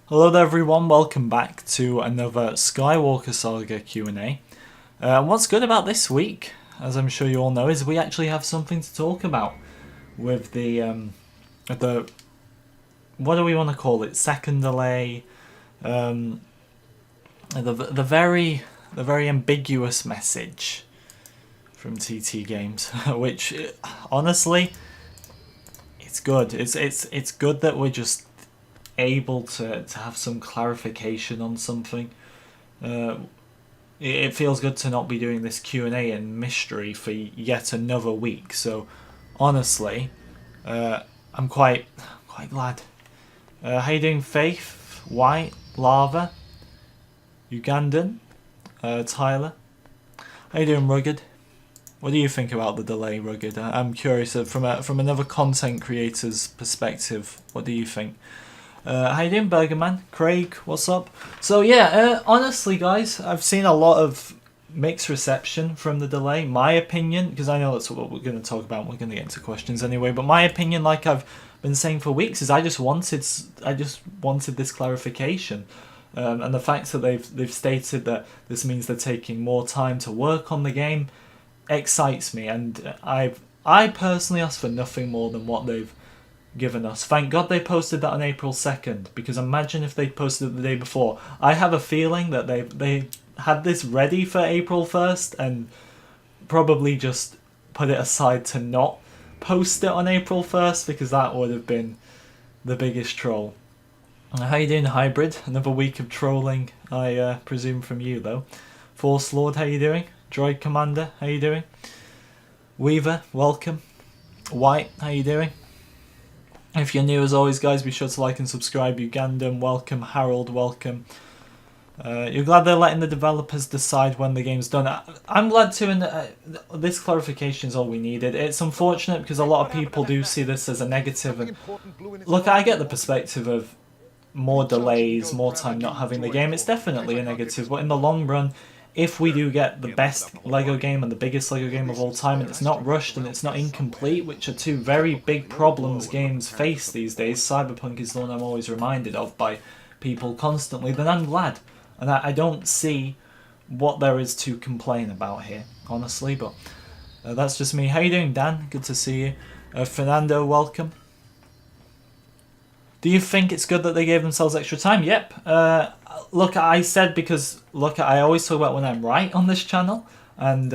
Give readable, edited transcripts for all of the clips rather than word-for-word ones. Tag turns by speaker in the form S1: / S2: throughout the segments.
S1: Hello there everyone, welcome back to another Skywalker Saga Q&A. What's good about this week, as I'm sure you all know, is we actually have something to talk about with the what do we want to call it, second delay, the very ambiguous message from TT Games, which honestly, it's good. It's good that we're just able to have some clarification on something. It feels good to not be doing this Q&A and mystery for yet another week. So honestly, I'm quite glad. How you doing, Faith? White, Lava, Ugandan, Tyler? How you doing, Rugged? What do you think about the delay, Rugged? I'm curious from another content creator's perspective. What do you think? How you doing, Burgerman? Craig, what's up? So yeah, honestly guys, I've seen a lot of mixed reception from the delay. My opinion, because I know that's what we're going to talk about, we're going to get into questions anyway, but my opinion, like I've been saying for weeks, is I just wanted this clarification. And the fact that they've stated that this means they're taking more time to work on the game excites me, and I personally ask for nothing more than what they've given us. Thank God they posted that on April 2nd, because imagine if they posted it the day before. I have a feeling that they had this ready for April 1st and probably just put it aside to not post it on April 1st, because that would have been the biggest troll. How you doing, Hybrid? Another week of trolling, I presume, from you though. Force Lord, how you doing? Droid Commander, how you doing? Weaver, welcome. White, how you doing? If you're new, as always, guys, be sure to like and subscribe. Ugandan, welcome. Harold, welcome. You're glad they're letting the developers decide when the game's done. I'm glad too, and this clarification is all we needed. It's unfortunate because a lot of people do see this as a negative. And look, I get the perspective of more delays, more time not having the game. It's definitely a negative, but in the long run, if we do get the best LEGO game and the biggest LEGO game of all time, and it's not rushed and it's not incomplete, which are two very big problems games face these days, Cyberpunk is the one I'm always reminded of by people constantly, then I'm glad. And I don't see what there is to complain about here, honestly, but that's just me. How you doing, Dan? Good to see you. Fernando, welcome. Do you think it's good that they gave themselves extra time? Yep. Look, I said, because look, I always talk about when I'm right on this channel, and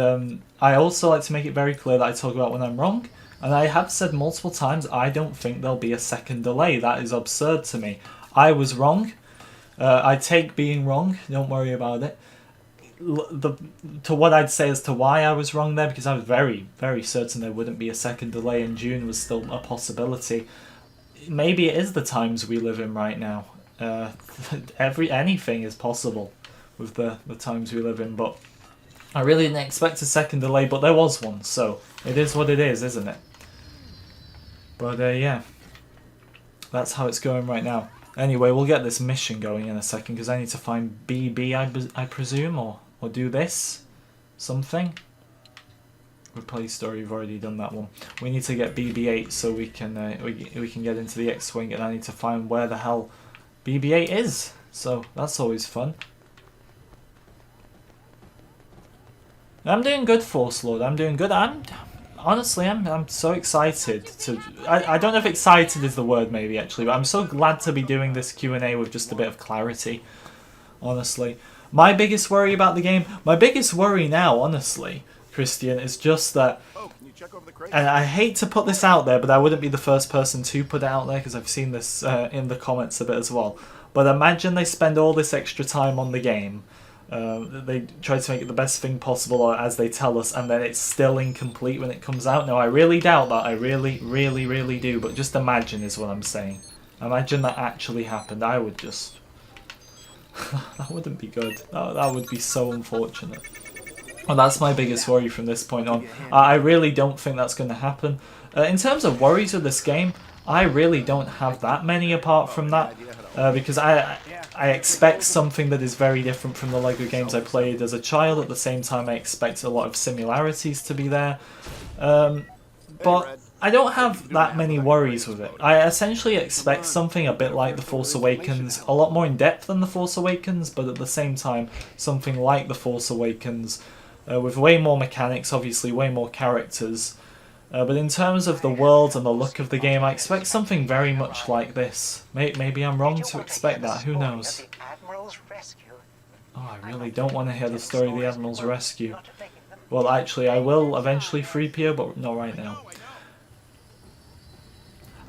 S1: I also like to make it very clear that I talk about when I'm wrong. And I have said multiple times, I don't think there'll be a second delay. That is absurd to me. I was wrong. I take being wrong. Don't worry about it. To what I'd say as to why I was wrong there, because I was very, very certain there wouldn't be a second delay, and June was still a possibility. Maybe it is the times we live in right now. Anything is possible with the times we live in, but I really didn't expect a second delay, but there was one, so it is what it is, isn't it? But yeah, that's how it's going right now. Anyway, we'll get this mission going in a second, because I need to find BB, I presume, or do this something. Replay story, we've already done that one. We need to get BB-8 so we can get into the X-Wing, and I need to find where the hell BB-8 is. So that's always fun. I'm doing good, Force Lord. I'm doing good. Honestly, I'm so excited to. I don't know if excited is the word, maybe actually, but I'm so glad to be doing this Q&A with just a bit of clarity. Honestly, my biggest worry about the game, my biggest worry now, honestly, Christian, is just that, and I hate to put this out there, but I wouldn't be the first person to put it out there, because I've seen this in the comments a bit as well. But imagine they spend all this extra time on the game, they try to make it the best thing possible, or as they tell us, and then it's still incomplete when it comes out. No, I really doubt that. I really, really, really do. But just imagine is what I'm saying. Imagine that actually happened. I would just... that wouldn't be good. That would be so unfortunate. Well, that's my biggest worry from this point on. I really don't think that's going to happen. In terms of worries with this game, I really don't have that many apart from that. Because I expect something that is very different from the LEGO games I played as a child. At the same time, I expect a lot of similarities to be there. But I don't have that many worries with it. I essentially expect something a bit like The Force Awakens, a lot more in depth than The Force Awakens, but at the same time, something like The Force Awakens, with way more mechanics, obviously, way more characters. But in terms of the world and the look of the game, I expect something very much like this. Maybe I'm wrong to expect that, who knows? Oh, I really don't want to hear the story of the Admiral's rescue. Well, actually, I will eventually 3PO, but not right now.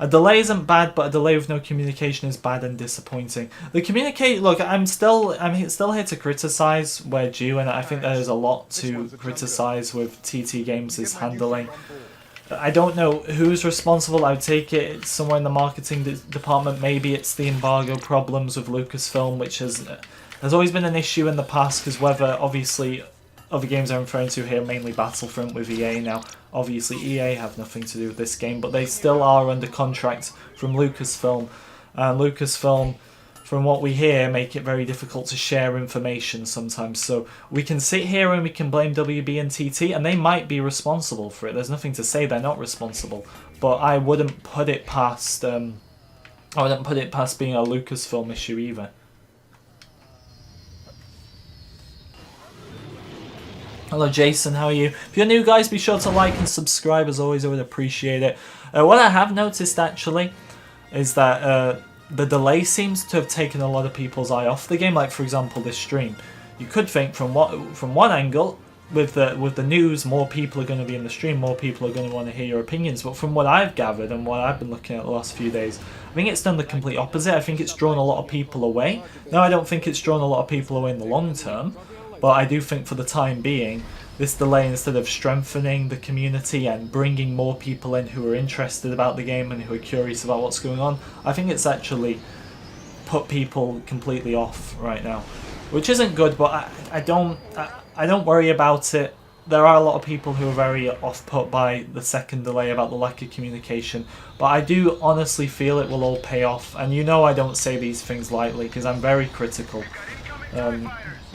S1: A delay isn't bad, but a delay with no communication is bad and disappointing. Look, I'm still here to criticize where due, and I think there's a lot to criticize with TT Games' handling. I don't know who's responsible. I would take it somewhere in the marketing department. Maybe it's the embargo problems with Lucasfilm, which has always been an issue in the past, because whether, obviously, other games I'm referring to here, mainly Battlefront with EA now. Obviously, EA have nothing to do with this game, but they still are under contract from Lucasfilm. And Lucasfilm, from what we hear, make it very difficult to share information sometimes. So we can sit here and we can blame WB and TT, and they might be responsible for it. There's nothing to say they're not responsible. But I wouldn't put it past being a Lucasfilm issue either. Hello Jason, how are you? If you're new guys, be sure to like and subscribe as always, I would appreciate it. What I have noticed actually is that the delay seems to have taken a lot of people's eye off the game, like for example this stream. You could think from one angle, with the news, more people are going to be in the stream, more people are going to want to hear your opinions, but from what I've gathered and what I've been looking at the last few days, I think it's done the complete opposite. I think it's drawn a lot of people away. Now I don't think it's drawn a lot of people away in the long term, but I do think for the time being, this delay, instead of strengthening the community and bringing more people in who are interested about the game and who are curious about what's going on, I think it's actually put people completely off right now, which isn't good. But I don't worry about it. There are a lot of people who are very off-put by the second delay about the lack of communication, but I do honestly feel it will all pay off. And you know I don't say these things lightly because I'm very critical.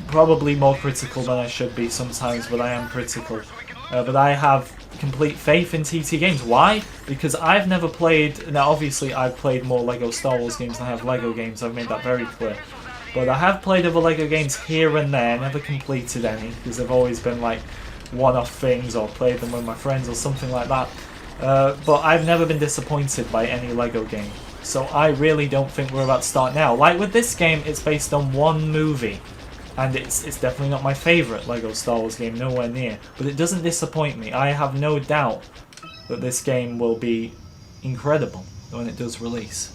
S1: Probably more critical than I should be sometimes, but I am critical. But I have complete faith in TT Games. Why? Because I've never played... Now, obviously, I've played more LEGO Star Wars games than I have LEGO games. I've made that very clear. But I have played other LEGO games here and there, never completed any, because they've always been like one-off things, or played them with my friends or something like that. But I've never been disappointed by any LEGO game. So I really don't think we're about to start now. Like with this game, it's based on one movie. And it's definitely not my favourite LEGO Star Wars game, nowhere near. But it doesn't disappoint me. I have no doubt that this game will be incredible when it does release.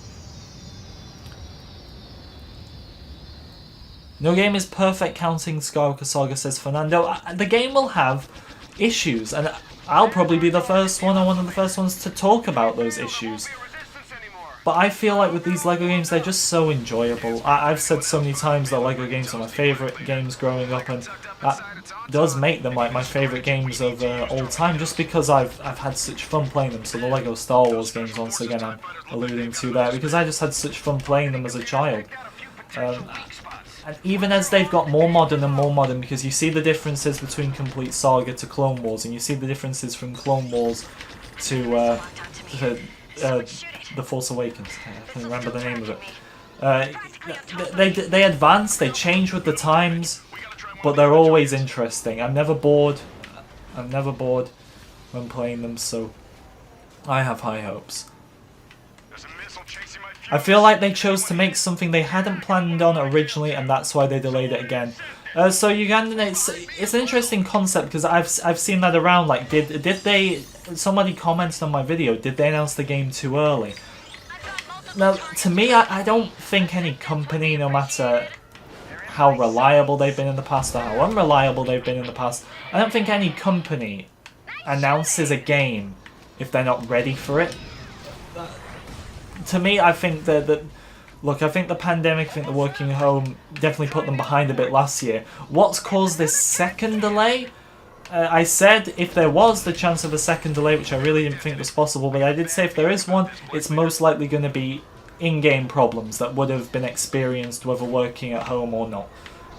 S1: No game is perfect counting Skywalker Saga, says Fernando. The game will have issues, and I'll probably be the first one or one of the first ones to talk about those issues. But I feel like with these LEGO games, they're just so enjoyable. I've said so many times that LEGO games are my favourite games growing up, and that does make them like my favourite games of all time, just because I've had such fun playing them. So the LEGO Star Wars games, once again, I'm alluding to there, because I just had such fun playing them as a child. And even as they've got more modern and more modern, because you see the differences between Complete Saga to Clone Wars, and you see the differences from Clone Wars to The Force Awakens. I can't remember the name of it. They advance, they change with the times, but they're always interesting. I'm never bored. I'm never bored when playing them, so I have high hopes. I feel like they chose to make something they hadn't planned on originally, and that's why they delayed it again. So Ugandan, it's an interesting concept, because I've seen that around. Like, did they? Somebody commented on my video. Did they announce the game too early? Now, to me, I don't think any company, no matter how reliable they've been in the past or how unreliable they've been in the past, I don't think any company announces a game if they're not ready for it. To me, I think that look, I think the pandemic, I think the working home definitely put them behind a bit last year. What's caused this second delay? I said if there was the chance of a second delay, which I really didn't think was possible, but I did say if there is one, it's most likely going to be in-game problems that would have been experienced whether working at home or not.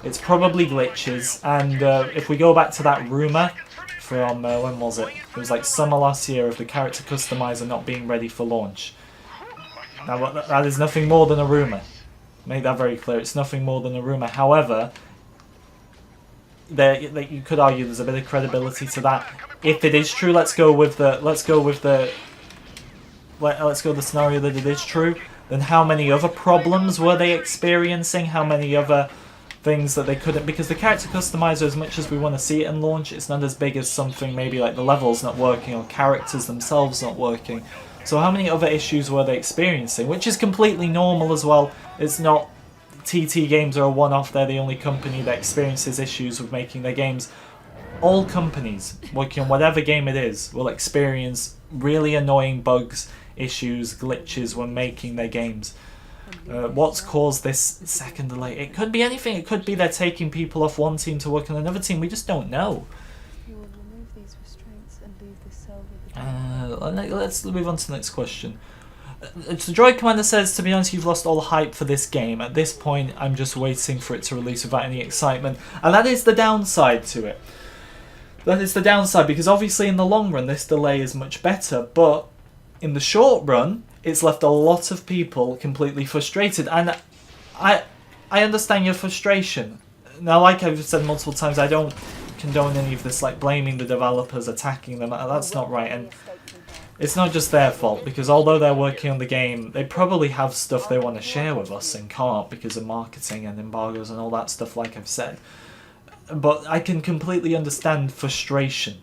S1: It's probably glitches, and if we go back to that rumour from, when was it? It was like summer last year, of the character customizer not being ready for launch. Now that is nothing more than a rumour. Make that very clear, it's nothing more than a rumour. However, you could argue there's a bit of credibility to that. If it is true, let's go with the scenario that it is true. Then how many other problems were they experiencing? How many other things that they couldn't... Because the character customizer, as much as we want to see it in launch, it's not as big as something maybe like the levels not working or characters themselves not working. So how many other issues were they experiencing? Which is completely normal as well. It's not... TT Games are a one-off, they're the only company that experiences issues with making their games. All companies working on whatever game it is will experience really annoying bugs, issues, glitches when making their games. What's caused this second delay? It could be anything. It could be they're taking people off one team to work on another team. We just don't know.
S2: You will remove these restraints and leave this cell with the
S1: Let's move on to the next question. The Droid Commander says, to be honest, you've lost all hype for this game. At this point, I'm just waiting for it to release without any excitement. And that is the downside to it. That is the downside, because obviously in the long run, this delay is much better, but in the short run, it's left a lot of people completely frustrated, and I understand your frustration. Now, like I've said multiple times, I don't condone any of this, like blaming the developers, attacking them. That's not right, and it's not just their fault, because although they're working on the game, they probably have stuff they want to share with us and can't because of marketing and embargoes and all that stuff, like I've said. But I can completely understand frustration.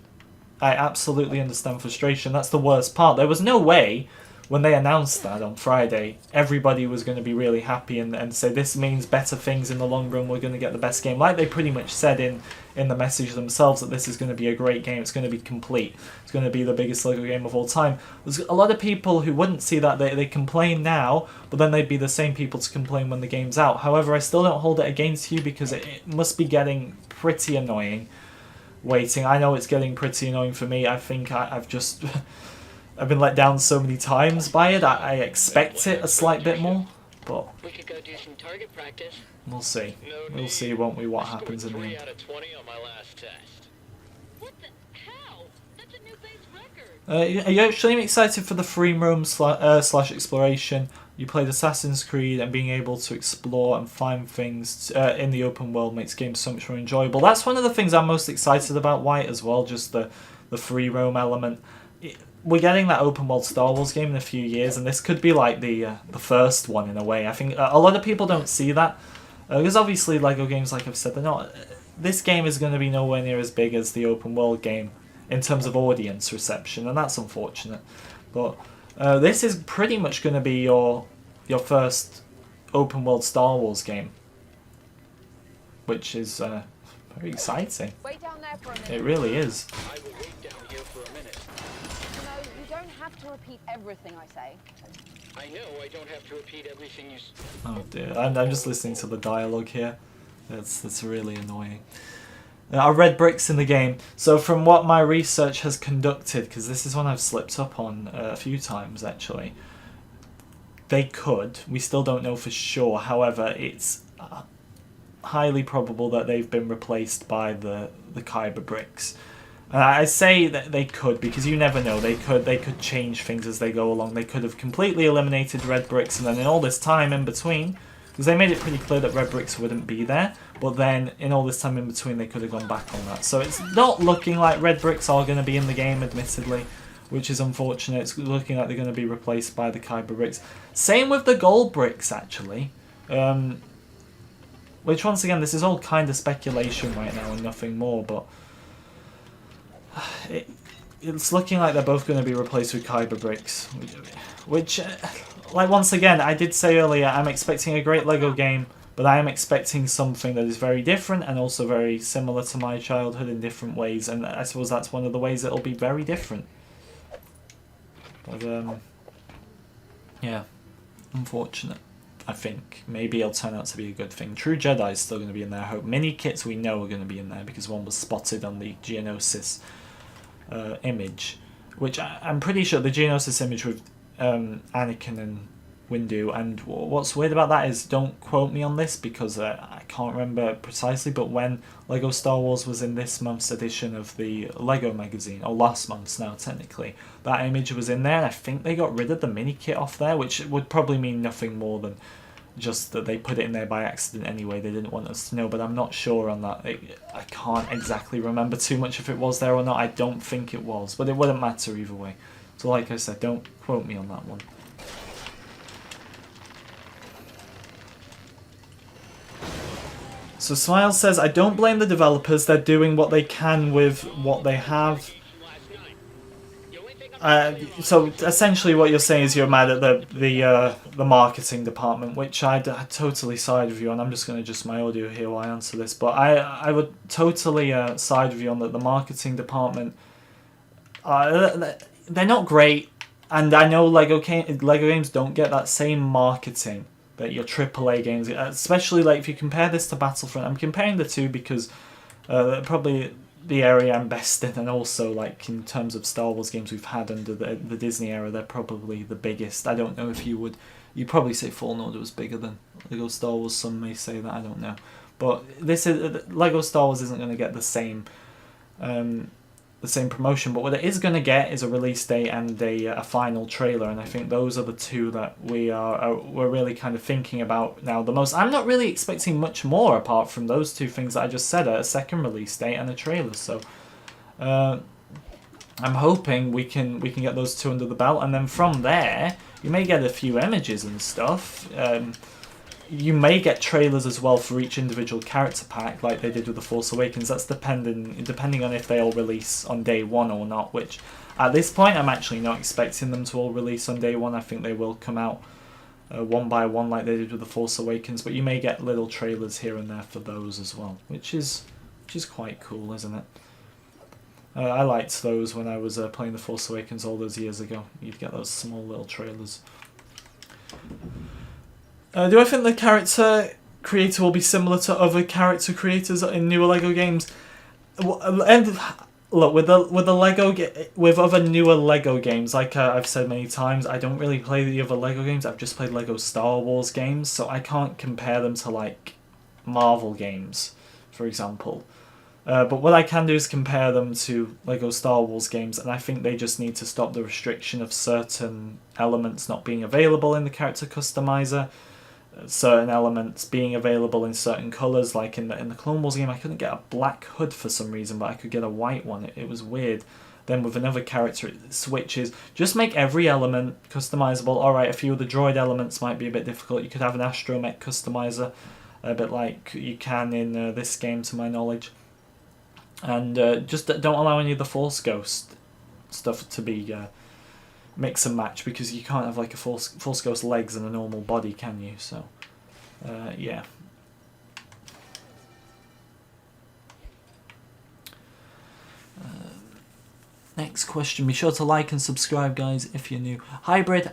S1: I absolutely understand frustration. That's the worst part. There was no way, when they announced that on Friday, everybody was going to be really happy and say this means better things in the long run, we're going to get the best game. Like they pretty much said in the message themselves, that this is going to be a great game, it's going to be complete, it's going to be the biggest LEGO game of all time. There's a lot of people who wouldn't see that, they complain now, but then they'd be the same people to complain when the game's out. However, I still don't hold it against you, because it must be getting pretty annoying waiting. I know it's getting pretty annoying for me. I think I've just... I've been let down so many times by it. I expect it a slight bit more, but
S3: we could go do some target practice.
S1: We'll see. We'll see, won't we, what happens in the end.
S3: 3 out of 20 on my last test.
S2: What the hell? That's a new base record.
S1: Are you actually excited for the free roam slash exploration? You played Assassin's Creed, and being able to explore and find things in the open world makes games so much more enjoyable. That's one of the things I'm most excited about White as well, just the free roam element. We're getting that open world Star Wars game in a few years, and this could be like the first one in a way. I think a lot of people don't see that, because obviously LEGO games, like I've said, they're not. This game is going to be nowhere near as big as the open world game in terms of audience reception, and that's unfortunate. But this is pretty much going to be your first open world Star Wars game, which is very exciting.
S4: Wait down there for a minute.
S1: It really is.
S3: I will wait down here for a minute.
S4: No, you don't have to repeat everything I say.
S3: I know I don't have to repeat everything you
S1: Oh dear, I'm just listening to the dialogue here. That's really annoying. Are red bricks in the game? So from what my research has conducted, because this is one I've slipped up on a few times actually, they could. We still don't know for sure. However, it's highly probable that they've been replaced by the Kyber bricks. I say that they could, because you never know. They could change things as they go along. They could have completely eliminated red bricks, and then in all this time in between, because they made it pretty clear that red bricks wouldn't be there, but then in all this time in between they could have gone back on that. So it's not looking like red bricks are going to be in the game, admittedly, which is unfortunate. It's looking like they're going to be replaced by the Kyber bricks. Same with the gold bricks, actually. Which, once again, this is all kind of speculation right now and nothing more, but it's looking like they're both going to be replaced with Kyber bricks. Which, like, once again, I did say earlier, I'm expecting a great LEGO game, but I am expecting something that is very different and also very similar to my childhood in different ways, and I suppose that's one of the ways it'll be very different. But, yeah, unfortunate. I think maybe it'll turn out to be a good thing. True Jedi is still going to be in there. I hope mini kits we know are going to be in there, because one was spotted on the Geonosis image, which I'm pretty sure the Geonosis image with Anakin and Windu. And what's weird about that is, don't quote me on this because I can't remember precisely, but when Lego Star Wars was in this month's edition of the Lego magazine, or last month's now technically, that image was in there, and I think they got rid of the mini kit off there, which would probably mean nothing more than just that they put it in there by accident anyway. They didn't want us to know, but I'm not sure on that. I can't exactly remember too much if it was there or not. I don't think it was, but it wouldn't matter either way. So like I said, don't quote me on that one. So Smile says, I don't blame the developers. They're doing what they can with what they have. So essentially what you're saying is you're mad at the marketing department, which I totally side with you on. I'm just going to adjust my audio here while I answer this. But I would totally side with you on that. The marketing department, they're not great. And I know Lego games don't get that same marketing that your AAA games get. Especially like if you compare this to Battlefront. I'm comparing the two because probably the area I'm best in, and also like in terms of Star Wars games we've had under the Disney era, they're probably the biggest. I don't know if you'd probably say Fallen Order was bigger than Lego Star Wars. Some may say that, I don't know, but this is Lego Star Wars isn't going to get the same promotion, but what it is going to get is a release date and a final trailer, and I think those are the two that we're really kind of thinking about now the most. I'm not really expecting much more apart from those two things that I just said, a second release date and a trailer. So I'm hoping we can get those two under the belt, and then from there you may get a few images and stuff. You may get trailers as well for each individual character pack, like they did with The Force Awakens. That's depending on if they all release on day one or not, which at this point I'm actually not expecting them to all release on day one. I think they will come out one by one like they did with The Force Awakens, but you may get little trailers here and there for those as well, which is quite cool, isn't it? I liked those when I was playing The Force Awakens all those years ago. You'd get those small little trailers. Do I think the character creator will be similar to other character creators in newer Lego games? And look, with other newer Lego games, like I've said many times, I don't really play the other Lego games. I've just played Lego Star Wars games, so I can't compare them to like Marvel games, for example. But what I can do is compare them to Lego Star Wars games, and I think they just need to stop the restriction of certain elements not being available in the character customizer. Certain elements being available in certain colours, like in the Clone Wars game I couldn't get a black hood for some reason, but I could get a white one. It was weird. Then with another character it switches. Just make every element customizable. Alright, a few of the droid elements might be a bit difficult. You could have an astromech customizer, a bit like you can in this game to my knowledge. And just don't allow any of the Force Ghost stuff to be mix and match, because you can't have like a Force Ghost legs and a normal body, can you? So yeah. Next question. Be sure to like and subscribe, guys, if you're new. Hybrid,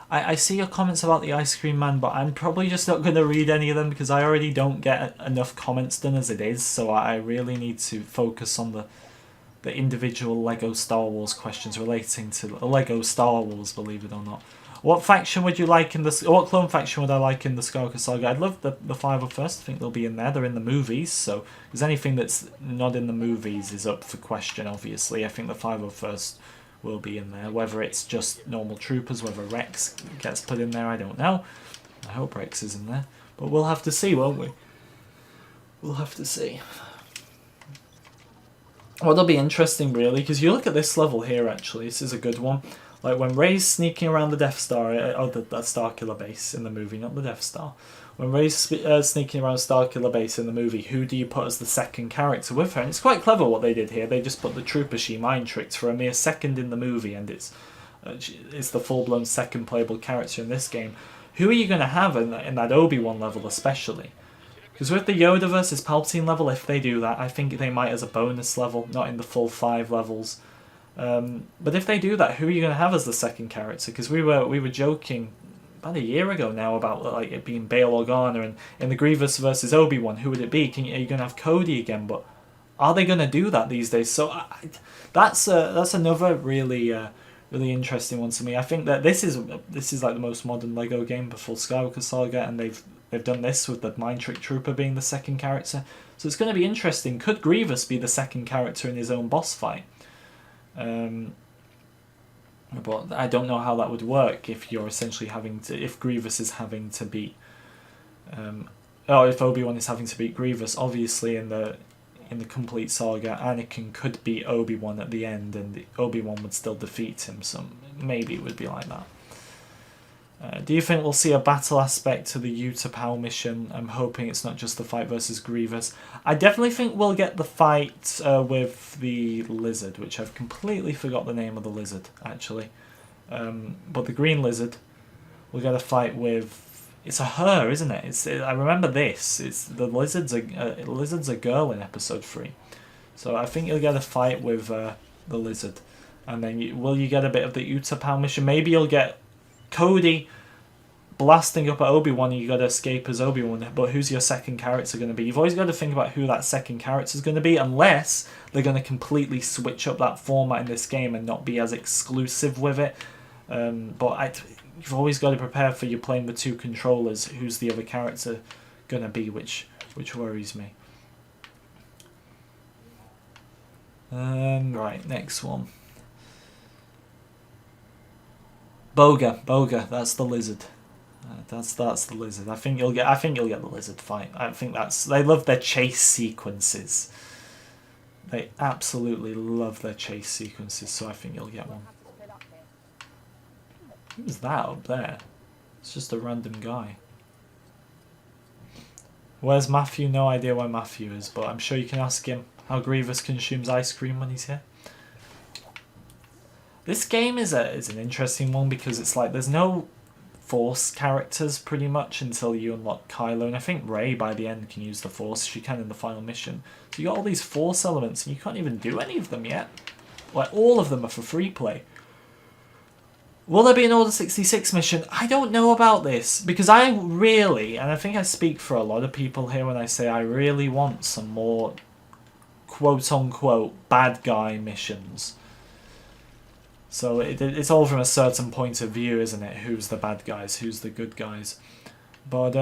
S1: I see your comments about the Ice Cream Man, but I'm probably just not going to read any of them because I already don't get enough comments done as it is, so I really need to focus on the individual Lego Star Wars questions relating to Lego Star Wars, believe it or not. What faction would you like in the... What clone faction would I like in the Skywalker Saga? I'd love the 501st. I think they'll be in there. They're in the movies, so... Because anything that's not in the movies is up for question, obviously. I think the 501st will be in there. Whether it's just normal troopers, whether Rex gets put in there, I don't know. I hope Rex is in there. But we'll have to see, won't we? We'll have to see. Well, that'll be interesting, really, because you look at this level here, actually. This is a good one. Like, when Rey's sneaking around the Death Star, or the Starkiller base in the movie, not the Death Star. When Rey's sneaking around Starkiller base in the movie, who do you put as the second character with her? And it's quite clever what they did here. They just put the trooper she mind-tricked for a mere second in the movie, and it's the full-blown second playable character in this game. Who are you going to have in that Obi-Wan level, especially? Because with the Yoda versus Palpatine level, if they do that, I think they might as a bonus level, not in the full 5 levels. But if they do that, who are you going to have as the second character? Because we were joking about a year ago now about like it being Bail Organa, and in the Grievous versus Obi-Wan, who would it be? Are you going to have Cody again? But are they going to do that these days? So that's another really really interesting one to me. I think that this is like the most modern Lego game before Skywalker Saga, and they've done this with the Mind Trick Trooper being the second character. So it's going to be interesting. Could Grievous be the second character in his own boss fight? But I don't know how that would work if you're essentially if Grievous is having to beat, if Obi-Wan is having to beat Grievous. Obviously, in the complete saga, Anakin could beat Obi-Wan at the end, and Obi-Wan would still defeat him. So maybe it would be like that. Do you think we'll see a battle aspect to the Utapau mission? I'm hoping it's not just the fight versus Grievous. I definitely think we'll get the fight with the lizard, which I've completely forgot the name of the lizard, actually. But the green lizard, we'll get a fight with... It's a her, isn't it? I remember this. The lizard's a girl in episode 3. So I think you'll get a fight with the lizard. And then will you get a bit of the Utapau mission? Maybe you'll get Cody blasting up at Obi-Wan and you got to escape as Obi-Wan, but who's your second character going to be? You've always got to think about who that second character is going to be, unless they're going to completely switch up that format in this game and not be as exclusive with it. You've always got to prepare for you playing with 2 controllers. Who's the other character going to be, which worries me. Right, next one. Boga, that's the lizard. That's the lizard. I think you'll get the lizard fight. I think they love their chase sequences. They absolutely love their chase sequences, so I think you'll get one. Who's that up there? It's just a random guy. Where's Matthew? No idea where Matthew is, but I'm sure you can ask him how Grievous consumes ice cream when he's here. This game is an interesting one because it's like there's no Force characters pretty much until you unlock Kylo, and I think Rey by the end can use the Force. She can in the final mission. So you got all these Force elements and you can't even do any of them yet. Like all of them are for free play. Will there be an Order 66 mission? I don't know about this because I really, and I think I speak for a lot of people here when I say I really want some more quote-unquote bad guy missions. So it's all from a certain point of view, isn't it? Who's the bad guys? Who's the good guys? But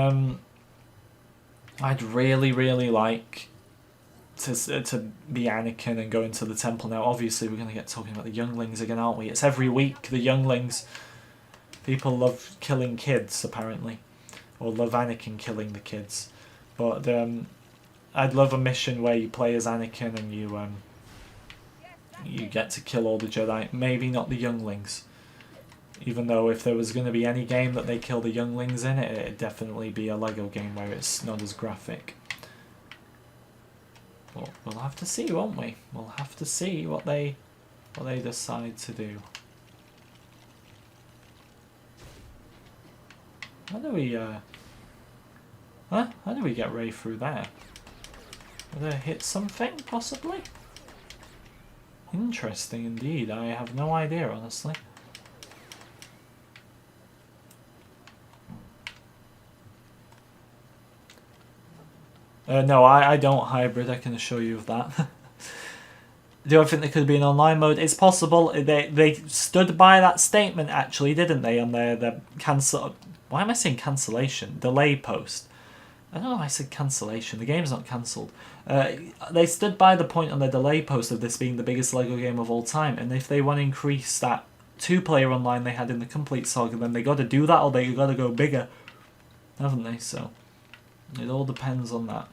S1: I'd really, really like to be Anakin and go into the temple now. Obviously, we're going to get talking about the younglings again, aren't we? It's every week, the younglings. People love killing kids, apparently. Or love Anakin killing the kids. But I'd love a mission where you play as Anakin and you get to kill all the Jedi. Maybe not the younglings. Even though if there was going to be any game that they kill the younglings in, it'd definitely be a Lego game where it's not as graphic. But we'll have to see, won't we? We'll have to see what they decide to do. How do we How do we get Rey through there? Would I hit something possibly? Interesting indeed. I have no idea, honestly. No, I don't hybrid, I can assure you of that. Do I think there could be an online mode? It's possible. They stood by that statement, actually, didn't they? On their cancel... Why am I saying cancellation? Delay post. I don't know why I said cancellation. The game's not cancelled. They stood by the point on their delay post of this being the biggest LEGO game of all time, and if they want to increase that 2-player online they had in the Complete Saga, then they got to do that or they got to go bigger, haven't they? So it all depends on that.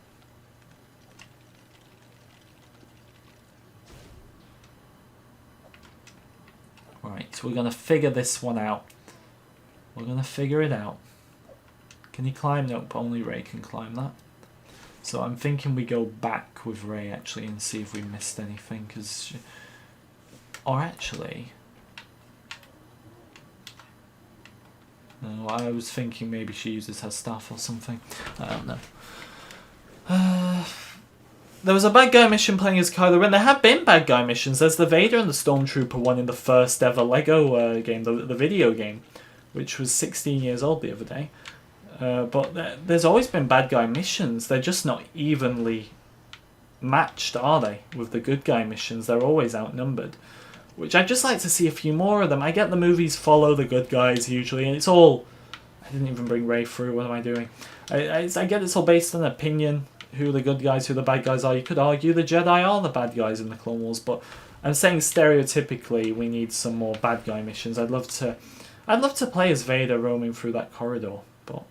S1: Right, we're going to figure this one out. We're going to figure it out. Can he climb? Nope, only Rey can climb that. So I'm thinking we go back with Rey actually and see if we missed anything. Or actually... No, I was thinking maybe she uses her staff or something. I don't know. There was a bad guy mission playing as Kylo Ren. There have been bad guy missions. There's the Vader and the Stormtrooper one in the first ever LEGO game, the video game, which was 16 years old the other day. But there's always been bad guy missions. They're just not evenly matched, are they, with the good guy missions? They're always outnumbered. which I'd just like to see a few more of them. I get the movies follow the good guys usually, and it's all... I didn't even bring Rey through, what am I doing? I get it's all based on opinion, who the good guys, who the bad guys are. You could argue the Jedi are the bad guys in the Clone Wars, but I'm saying stereotypically we need some more bad guy missions. I'd love to play as Vader roaming through that corridor, but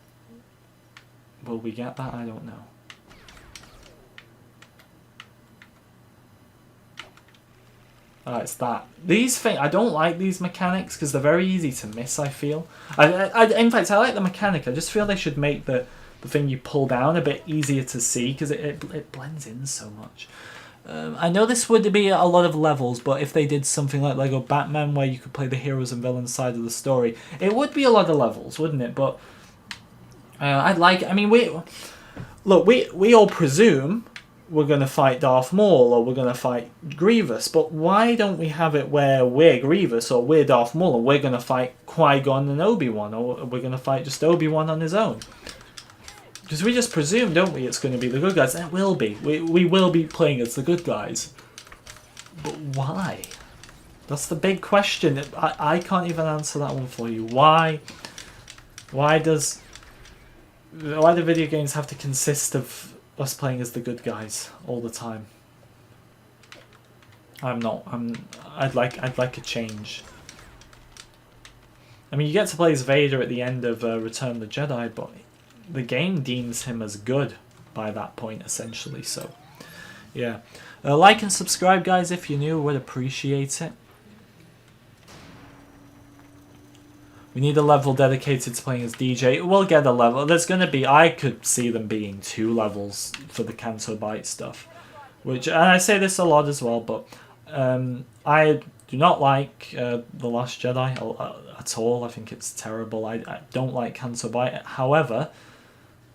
S1: will we get that? I don't know. It's that. These things, I don't like these mechanics because they're very easy to miss, I feel. In fact, I like the mechanic. I just feel they should make the thing you pull down a bit easier to see because it blends in so much. I know this would be a lot of levels, but if they did something like Lego Batman where you could play the heroes and villains side of the story, it would be a lot of levels, wouldn't it? But I'd like... I mean, we all presume we're going to fight Darth Maul or we're going to fight Grievous, but why don't we have it where we're Grievous or we're Darth Maul and we're going to fight Qui-Gon and Obi-Wan, or we're going to fight just Obi-Wan on his own? Because we just presume, don't we, it's going to be the good guys. It will be. We will be playing as the good guys. But why? That's the big question. I can't even answer that one for you. Why do video games have to consist of us playing as the good guys all the time? I'd like a change. I mean, you get to play as Vader at the end of Return of the Jedi, but the game deems him as good by that point, essentially. So, yeah. Like and subscribe, guys, if you're new. Would appreciate it. We need a level dedicated to playing as DJ. We'll get a level. There's going to be... I could see them being 2 levels for the Canto Bight stuff. Which, and I say this a lot as well, but I do not like The Last Jedi at all. I think it's terrible. I don't like Canto Bight. However,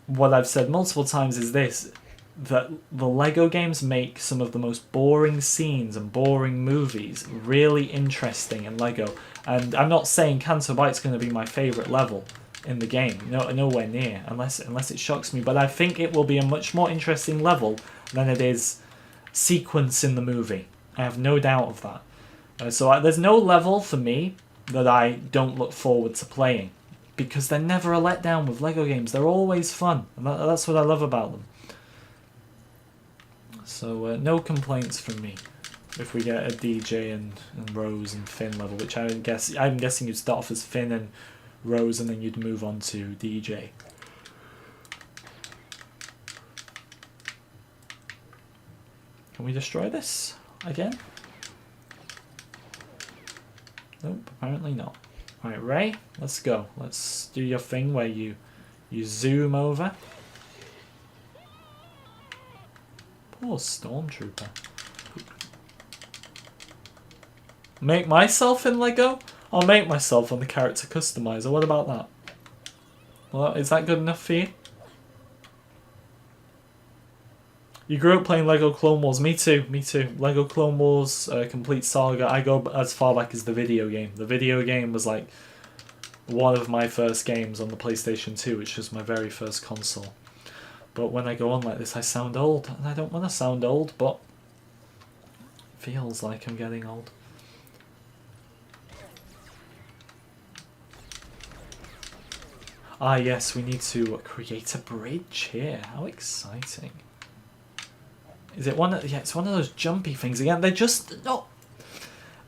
S1: what I've said multiple times is this, that the Lego games make some of the most boring scenes and boring movies really interesting in Lego. And I'm not saying Canto Bight's going to be my favourite level in the game. Nowhere near, unless it shocks me. But I think it will be a much more interesting level than it is sequence in the movie. I have no doubt of that. So there's no level for me that I don't look forward to playing, because they're never a letdown with Lego games. They're always fun, and that's what I love about them. So no complaints from me if we get a DJ and Rose and Finn level, which I'm guessing you'd start off as Finn and Rose and then you'd move on to DJ. Can we destroy this again? Nope, apparently not. Alright, Rey, let's go. Let's do your thing where you zoom over. Poor Stormtrooper. Make myself in Lego? I'll make myself on the character customizer. What about that? Well, is that good enough for you? You grew up playing Lego Clone Wars. Me too, me too. Lego Clone Wars, Complete Saga. I go as far back as the video game. The video game was like one of my first games on the PlayStation 2, which was my very first console. But when I go on like this, I sound old. And I don't want to sound old, but it feels like I'm getting old. Ah yes, we need to create a bridge here. How exciting. Is it one of... Yeah, it's one of those jumpy things again. They're just... No.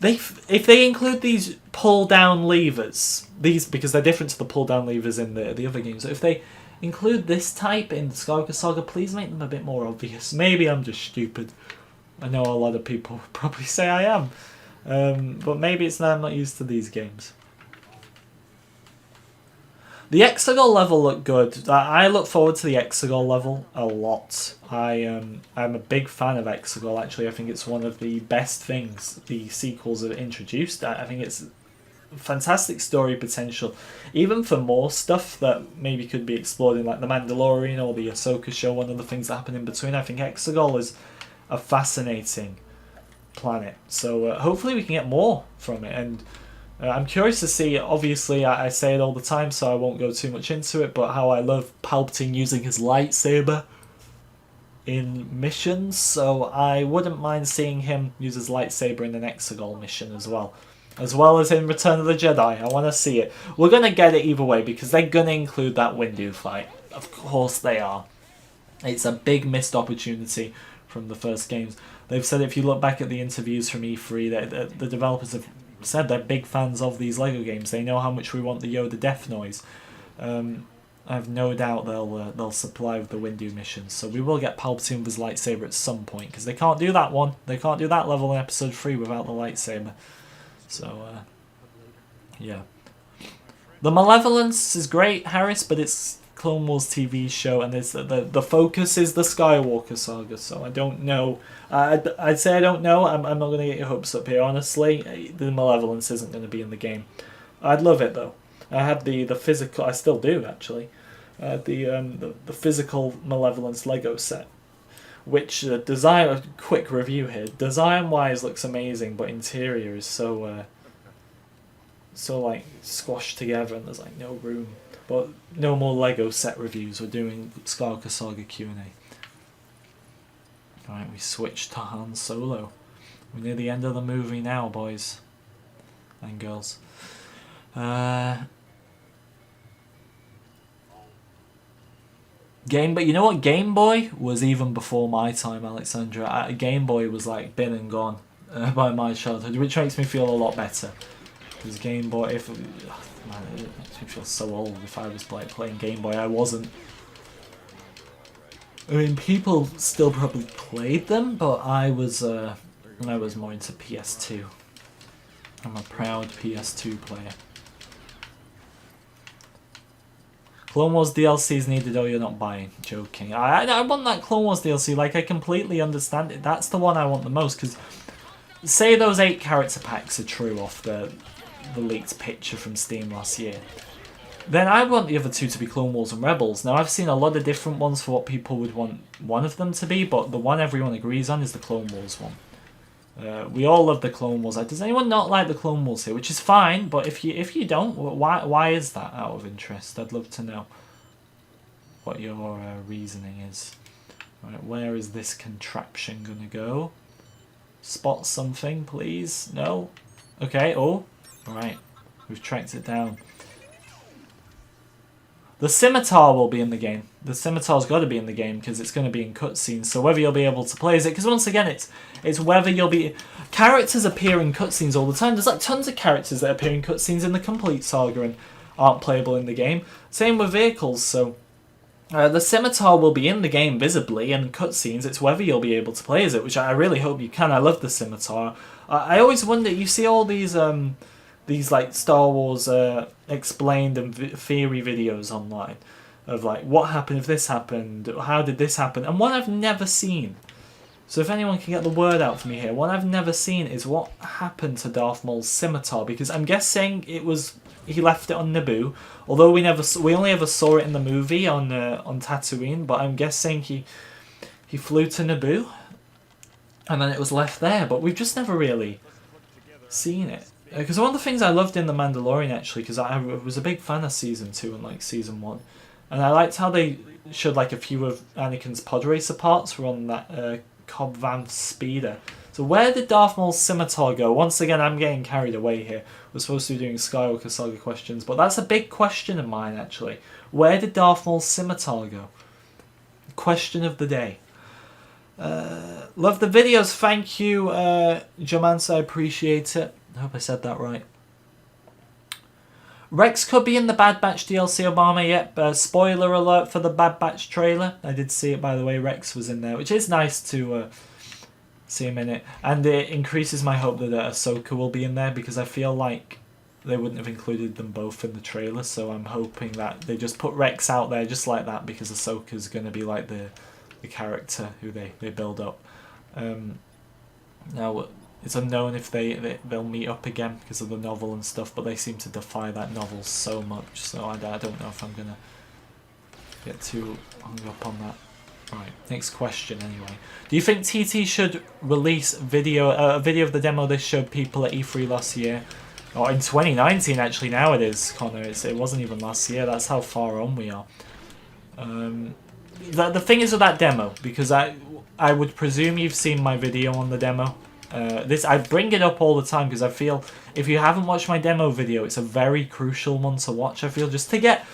S1: If they include these pull-down levers, because they're different to the pull-down levers in the other games, so if they include this type in the Skywalker Saga, please make them a bit more obvious. Maybe I'm just stupid. I know a lot of people probably say I am. But maybe it's that I'm not used to these games. The Exegol level looked good. I look forward to the Exegol level a lot. I'm a big fan of Exegol, actually. I think it's one of the best things the sequels have introduced. I think it's fantastic story potential. Even for more stuff that maybe could be explored in like The Mandalorian or the Ahsoka show, one of the things that happen in between. I think Exegol is a fascinating planet. So hopefully we can get more from it. And I'm curious to see, obviously I say it all the time so I won't go too much into it, but how I love Palpatine using his lightsaber. in missions, so I wouldn't mind seeing him use his lightsaber in the Exegol mission as well as in Return of the Jedi. I want to see it. We're going to get it either way because they're going to include that Windu fight. Of course they are. It's a big missed opportunity from the first games. They've said if you look back at the interviews from E3, the developers have said they're big fans of these LEGO games. They know how much we want the Yoda death noise. I have no doubt they'll supply with the Windu missions. So we will get Palpatine with his lightsaber at some point because they can't do that one. They can't do that level in Episode 3 without the lightsaber. So yeah. The Malevolence is great, Harris, but it's Clone Wars TV show, and it's the focus is the Skywalker Saga. So I don't know. I'd say I don't know. I'm not going to get your hopes up here. Honestly, the Malevolence isn't going to be in the game. I'd love it though. I had the physical. I still do actually. The physical Malevolence Lego set, which design. A quick review here. Design wise looks amazing, but interior is so like squashed together, and there's like no room. But no more Lego set reviews. We're doing Skywalker Saga Q&A. Alright, we switched to Han Solo. We're near the end of the movie now, boys and girls. Game Boy, you know what? Game Boy was even before my time, Alexandra. Game Boy was like been and gone by my childhood, which makes me feel a lot better. Because Game Boy, it makes me feel so old. If I was playing Game Boy, I wasn't. I mean, people still probably played them, but I was more into PS2. I'm a proud PS2 player. Clone Wars DLC is needed, oh you're not buying. Joking. I want that Clone Wars DLC, like I completely understand it. That's the one I want the most, because say those 8 character packs are true off the leaked picture from Steam last year, then I want the other 2 to be Clone Wars and Rebels. Now I've seen a lot of different ones for what people would want one of them to be, but the one everyone agrees on is the Clone Wars one. We all love the Clone Wars. Does anyone not like the Clone Wars here? Which is fine, but if you don't, why is that out of interest? I'd love to know what your reasoning is. Right, where is this contraption gonna go? Spot something, please. No? Okay, oh. Right, we've tracked it down. The scimitar will be in the game. The scimitar's got to be in the game because it's going to be in cutscenes. So whether you'll be able to play as it, because once again, it's whether you'll be. Characters appear in cutscenes all the time. There's like tons of characters that appear in cutscenes in the complete saga and aren't playable in the game. Same with vehicles. So the scimitar will be in the game visibly and cutscenes. It's whether you'll be able to play as it, which I really hope you can. I love the scimitar. I always wonder. You see all these like Star Wars explained and theory videos online of like what happened if this happened, how did this happen, and one I've never seen. So if anyone can get the word out for me here, one I've never seen is what happened to Darth Maul's scimitar, because I'm guessing he left it on Naboo, although we only ever saw it in the movie on Tatooine, but I'm guessing he flew to Naboo and then it was left there, but we've just never really seen it. Because one of the things I loved in The Mandalorian, actually, because I was a big fan of Season 2 and like Season 1, and I liked how they showed like a few of Anakin's pod racer parts were on that Cobb Vanth speeder. So where did Darth Maul's scimitar go? Once again, I'm getting carried away here. We're supposed to be doing Skywalker Saga questions, but that's a big question of mine, actually. Where did Darth Maul's scimitar go? Question of the day. Love the videos. Thank you, Jamance. I appreciate it. I hope I said that right. Rex could be in the Bad Batch DLC, Obama. Yep. Spoiler alert for the Bad Batch trailer. I did see it, by the way. Rex was in there, which is nice to see him in it. And it increases my hope that Ahsoka will be in there, because I feel like they wouldn't have included them both in the trailer. So I'm hoping that they just put Rex out there just like that, because Ahsoka's going to be like the character who they build up. Now, it's unknown if they'll meet up again because of the novel and stuff, but they seem to defy that novel so much, so I don't know if I'm going to get too hung up on that. Right, next question anyway. Do you think TT should release a video of the demo they showed people at E3 last year? Or in 2019 actually, now it is, Connor. It wasn't even last year, that's how far on we are. the thing is with that demo, because I would presume you've seen my video on the demo. I bring it up all the time because I feel if you haven't watched my demo video, it's a very crucial one to watch. I feel just to get,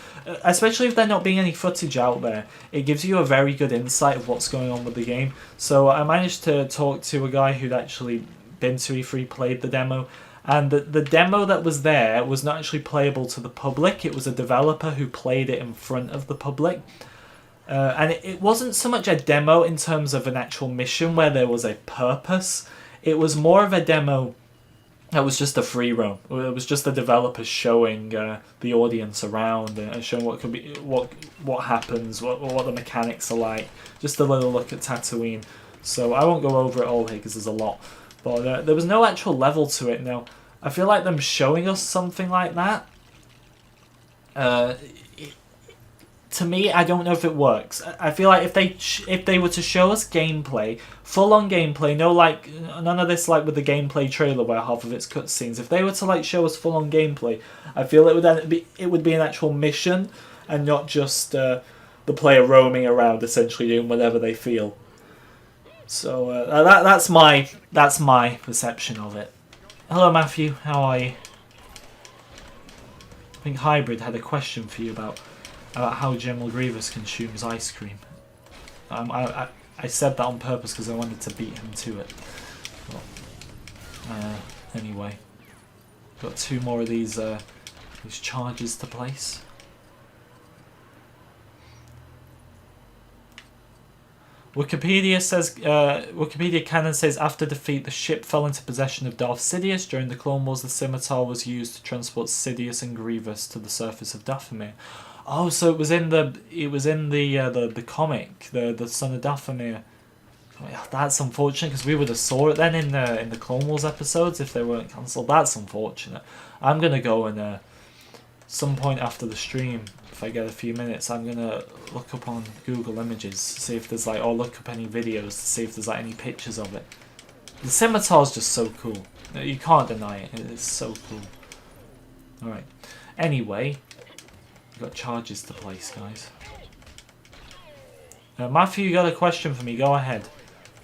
S1: especially if there not being any footage out there, it gives you a very good insight of what's going on with the game. So I managed to talk to a guy who'd actually been to E3, played the demo, and the demo that was there was not actually playable to the public. It was a developer who played it in front of the public. And it wasn't so much a demo in terms of an actual mission where there was a purpose. It was more of a demo that was just a free roam. It was just the developers showing the audience around and showing what could be, what happens, what the mechanics are like. Just a little look at Tatooine. So I won't go over it all here because there's a lot. But there was no actual level to it. Now, I feel like them showing us something like that, to me, I don't know if it works. I feel like if they were to show us gameplay, full-on gameplay, none of this like with the gameplay trailer where half of it's cutscenes. If they were to like show us full-on gameplay, I feel it would be an actual mission and not just the player roaming around essentially doing whatever they feel. So that's my perception of it. Hello Matthew, how are you? I think Hybrid had a question for you about how General Grievous consumes ice cream. I said that on purpose because I wanted to beat him to it. But, anyway, got 2 more of these charges to place. Wikipedia canon says after defeat, the ship fell into possession of Darth Sidious. During the Clone Wars, the scimitar was used to transport Sidious and Grievous to the surface of Dathomir. Oh, so it was in the comic, the Son of Dathomir. Oh, that's unfortunate because we would have saw it then in the Clone Wars episodes if they weren't cancelled. That's unfortunate. I'm gonna go and some point after the stream, if I get a few minutes, I'm gonna look up on Google Images, see if there's or look up any videos to see if there's any pictures of it. The scimitar's just so cool. You can't deny it. It's so cool. All right. Anyway. We've got charges to place, guys. Matthew, you got a question for me? Go ahead.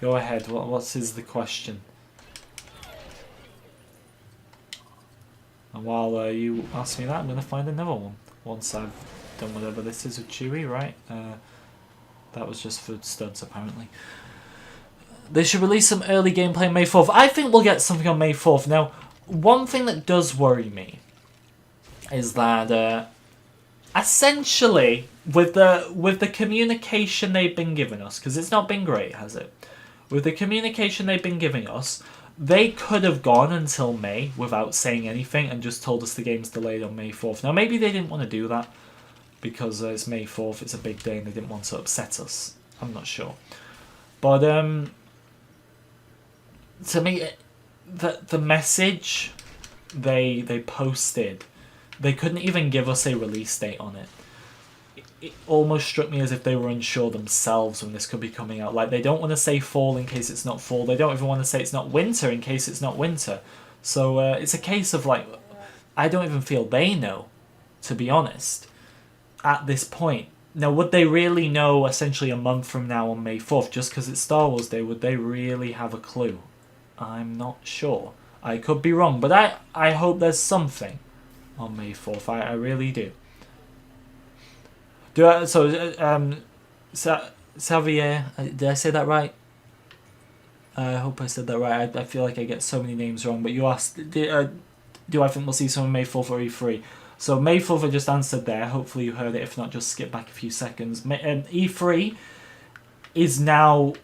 S1: Go ahead. What is the question? And while you ask me that, I'm going to find another one. Once I've done whatever this is with Chewie, right? That was just for studs, apparently. They should release some early gameplay May 4th. I think we'll get something on May 4th. Now, one thing that does worry me is that... essentially, with the communication they've been giving us, because it's not been great, has it? With the communication they've been giving us, they could have gone until May without saying anything and just told us the game's delayed on May 4th. Now, maybe they didn't want to do that because it's May 4th, it's a big day, and they didn't want to upset us. I'm not sure. But, to me, the message they posted... they couldn't even give us a release date on it. It almost struck me as if they were unsure themselves when this could be coming out. Like, they don't want to say fall in case it's not fall. They don't even want to say it's not winter in case it's not winter. So it's a case of, like, I don't even feel they know, to be honest, at this point. Now, would they really know essentially a month from now on May 4th, just because it's Star Wars Day? Would they really have a clue? I'm not sure. I could be wrong, but I hope there's something on May 4th. I really do. Xavier, did I say that right? I hope I said that right. I feel like I get so many names wrong, but you asked, do I think we'll see some May 4th or E3? So May 4th I just answered there. Hopefully you heard it. If not, just skip back a few seconds. E3 is now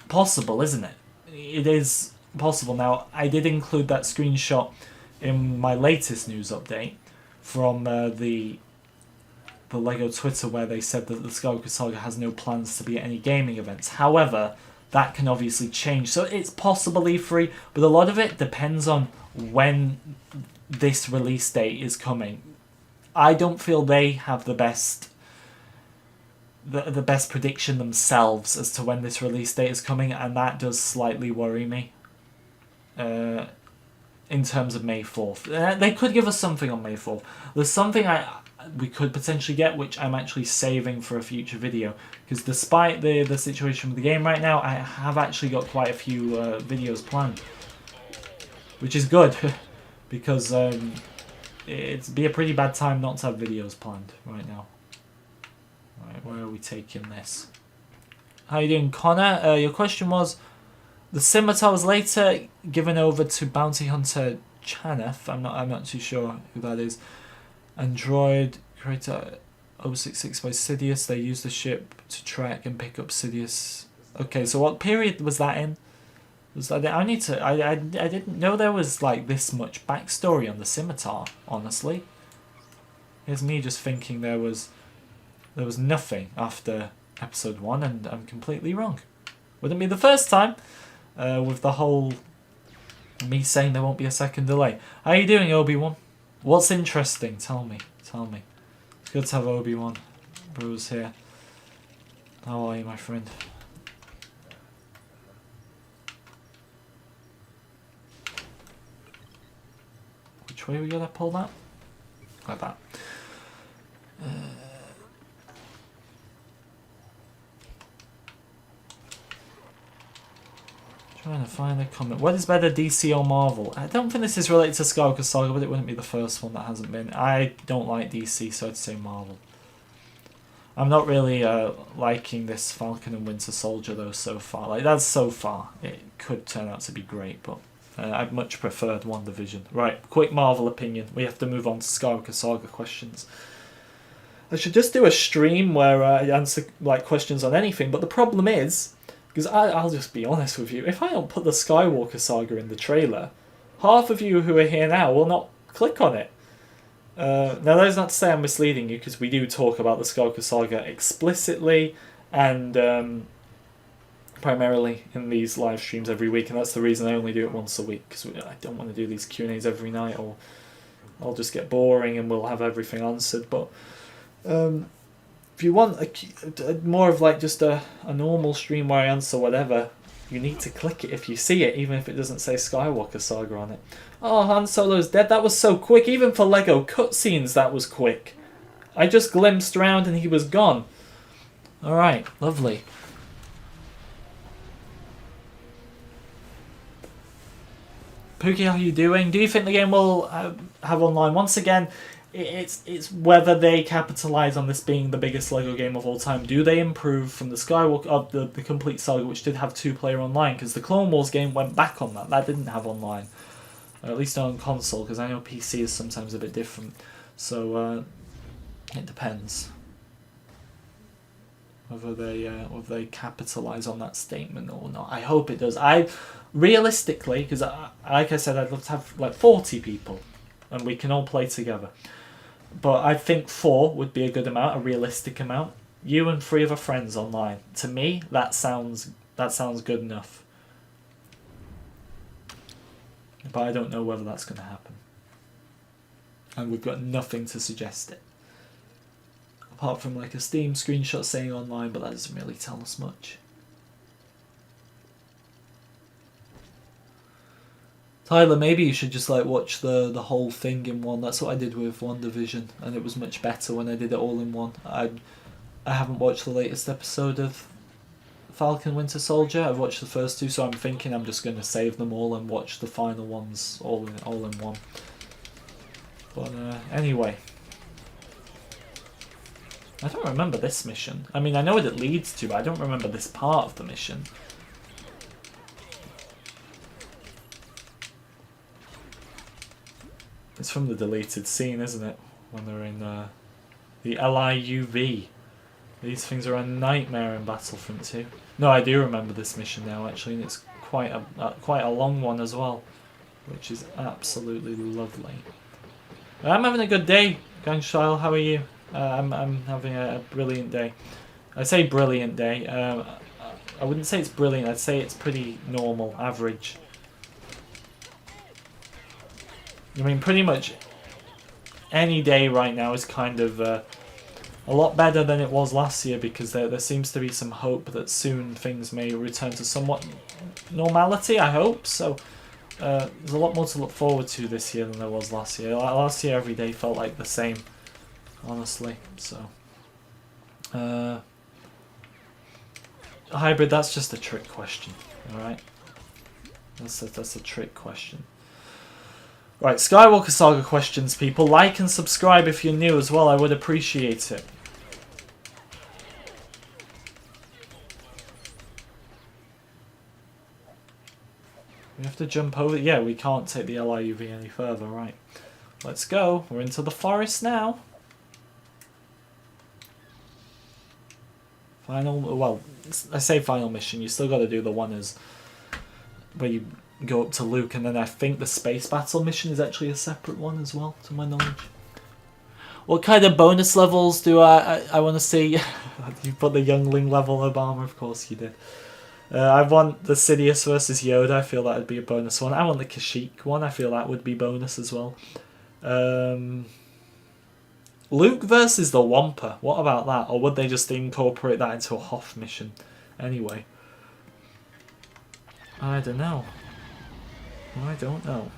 S1: possible, isn't it? It is possible now. I did include that screenshot in my latest news update from the LEGO Twitter, where they said that the Skywalker Saga has no plans to be at any gaming events. However, that can obviously change. So it's possible E3, but a lot of it depends on when this release date is coming. I don't feel they have the best prediction themselves as to when this release date is coming, and that does slightly worry me. In terms of May 4th. They could give us something on May 4th. There's something we could potentially get, which I'm actually saving for a future video. Because despite the situation with the game right now, I have actually got quite a few videos planned. Which is good, because it'd be a pretty bad time not to have videos planned right now. Right, where are we taking this? How you doing, Connor? Your question was, the scimitar was later given over to bounty hunter Chaneth. I'm not too sure who that is. Android creator 066 by Sidious. They used the ship to track and pick up Sidious. Okay, so what period was that in? Was that, I didn't know there was like this much backstory on the scimitar, honestly. Here's me just thinking there was nothing after episode 1, and I'm completely wrong. Wouldn't be the first time with the whole me saying there won't be a second delay. How you doing, Obi-Wan? What's interesting? Tell me. It's good to have Obi-Wan Bruce here. How are you, my friend? Which way we gotta pull that? Like that. Trying to find a comment. What is better, DC or Marvel? I don't think this is related to Skywalker Saga, but it wouldn't be the first one that hasn't been. I don't like DC, so I'd say Marvel. I'm not really liking this Falcon and Winter Soldier though so far. Like, that's so far. It could turn out to be great, but I'd much preferred WandaVision. Right, quick Marvel opinion. We have to move on to Skywalker Saga questions. I should just do a stream where I answer like questions on anything, but the problem is, because I'll just be honest with you, if I don't put the Skywalker Saga in the trailer, half of you who are here now will not click on it. Now that is not to say I'm misleading you, because we do talk about the Skywalker Saga explicitly and primarily in these live streams every week, and that's the reason I only do it once a week, because I don't want to do these Q&As every night, or I'll just get boring and we'll have everything answered. But if you want a more of like just a normal stream where I answer whatever, you need to click it if you see it, even if it doesn't say Skywalker Saga on it. Oh, Han Solo's dead. That was so quick. Even for Lego cutscenes, that was quick. I just glimpsed around and he was gone. Alright, lovely. Pookie, how are you doing? Do you think the game will have online? Once again, it's whether they capitalise on this being the biggest LEGO game of all time. Do they improve from the Skywalker, the complete saga, which did have 2-player online? Because the Clone Wars game went back on that. That didn't have online, or at least on console. Because I know PC is sometimes a bit different. So it depends whether they capitalise on that statement or not. I hope it does. Realistically, because like I said, I'd love to have like 40 people, and we can all play together. But I think 4 would be a good amount, a realistic amount. You and 3 other friends online. To me, that sounds good enough. But I don't know whether that's going to happen. And we've got nothing to suggest it. Apart from like a Steam screenshot saying online, but that doesn't really tell us much. Tyler, maybe you should just like watch the whole thing in one. That's what I did with WandaVision, and it was much better when I did it all in one. I haven't watched the latest episode of Falcon Winter Soldier. I've watched the first 2, so I'm thinking I'm just going to save them all and watch the final ones all in one. But anyway, I don't remember this mission. I mean, I know what it leads to, but I don't remember this part of the mission. It's from the deleted scene, isn't it? When they're in the LIUV. These things are a nightmare in Battlefront 2. No, I do remember this mission now, actually, and it's quite a long one as well, which is absolutely lovely. I'm having a good day, Gangshile. How are you? I'm having a brilliant day. I say brilliant day. I wouldn't say it's brilliant. I'd say it's pretty normal, average. I mean, pretty much any day right now is kind of a lot better than it was last year, because there seems to be some hope that soon things may return to somewhat normality, I hope. So there's a lot more to look forward to this year than there was last year. Last year every day felt like the same. honestly. So, hybrid, that's just a trick question, alright? That's a trick question. Right, Skywalker Saga questions, people. Like and subscribe if you're new as well, I would appreciate it. We have to jump over. Yeah, we can't take the LIUV any further, right. Let's go. We're into the forest now. Final, well, I say final mission. You still got to do the one as where you go up to Luke, and then I think the space battle mission is actually a separate one as well, to my knowledge. What kind of bonus levels do I want to see? You put the youngling level of armor, of course you did. I want the Sidious versus Yoda. I feel that would be a bonus one. I want the Kashyyyk one. I feel that would be bonus as well. Luke versus the Wampa. What about that? Or would they just incorporate that into a Hoth mission? Anyway. I don't know. I don't know.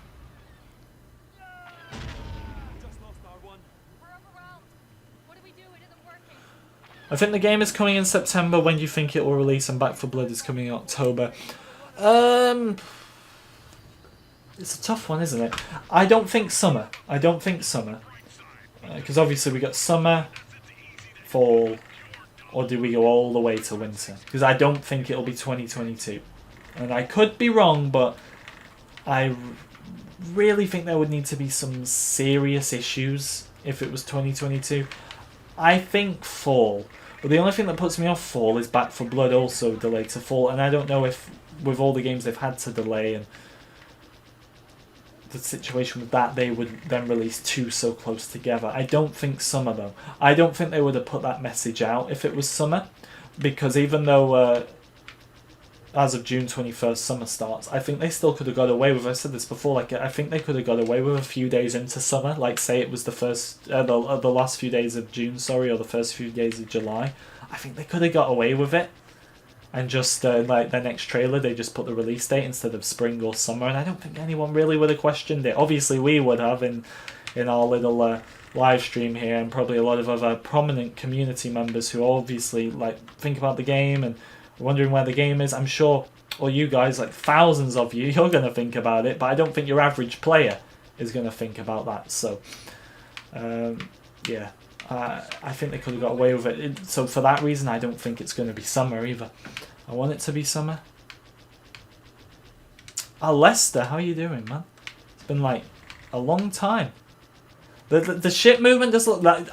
S1: I think the game is coming in September. When do you think it will release? And Back 4 Blood is coming in October. It's a tough one, isn't it? I don't think summer. I don't think summer. Because obviously we got summer, fall, or do we go all the way to winter? Because I don't think it'll be 2022. And I could be wrong, but I really think there would need to be some serious issues if it was 2022. I think fall. But the only thing that puts me off fall is Back 4 Blood also delayed to fall. And I don't know if with all the games they've had to delay and the situation with that, they would then release two so close together. I don't think summer though. I don't think they would have put that message out if it was summer. Because even though as of June 21st summer starts, I think they still could have got away with, I said this before, like I think they could have got away with a few days into summer, like say it was the first, the last few days of June, sorry, or the first few days of July. I think they could have got away with it, and just like their next trailer, they just put the release date instead of spring or summer, and I don't think anyone really would have questioned it. Obviously we would have in our little live stream here, and probably a lot of other prominent community members who obviously like think about the game and wondering where the game is. I'm sure, or you guys, like thousands of you, you're going to think about it, but I don't think your average player is going to think about that. So, yeah, I think they could have got away with it. So for that reason, I don't think it's going to be summer either. I want it to be summer. Lester, how are you doing, man? It's been like a long time. The ship movement does look like...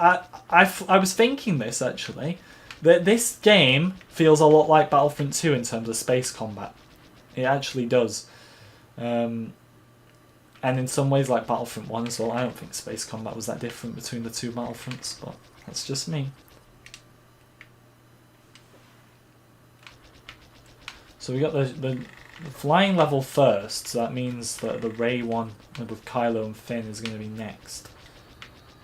S1: I was thinking this, actually. This game feels a lot like Battlefront 2 in terms of space combat. It actually does. And in some ways like Battlefront 1 as well. I don't think space combat was that different between the two Battlefronts, but that's just me. So we got the flying level first, so that means that the Rey one with Kylo and Finn is going to be next.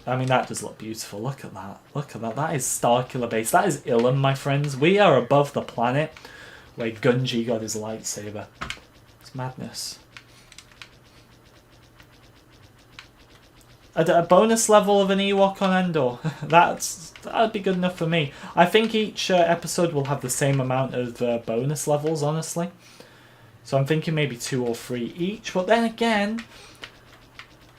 S1: I mean, that does look beautiful. Look at that. Look at that. That is Starkiller Base. That is Ilum, my friends. We are above the planet where Gunji got his lightsaber. It's madness. A bonus level of an Ewok on Endor. That'd be good enough for me. I think each episode will have the same amount of bonus levels, honestly. So I'm thinking maybe 2 or 3 each. But then again...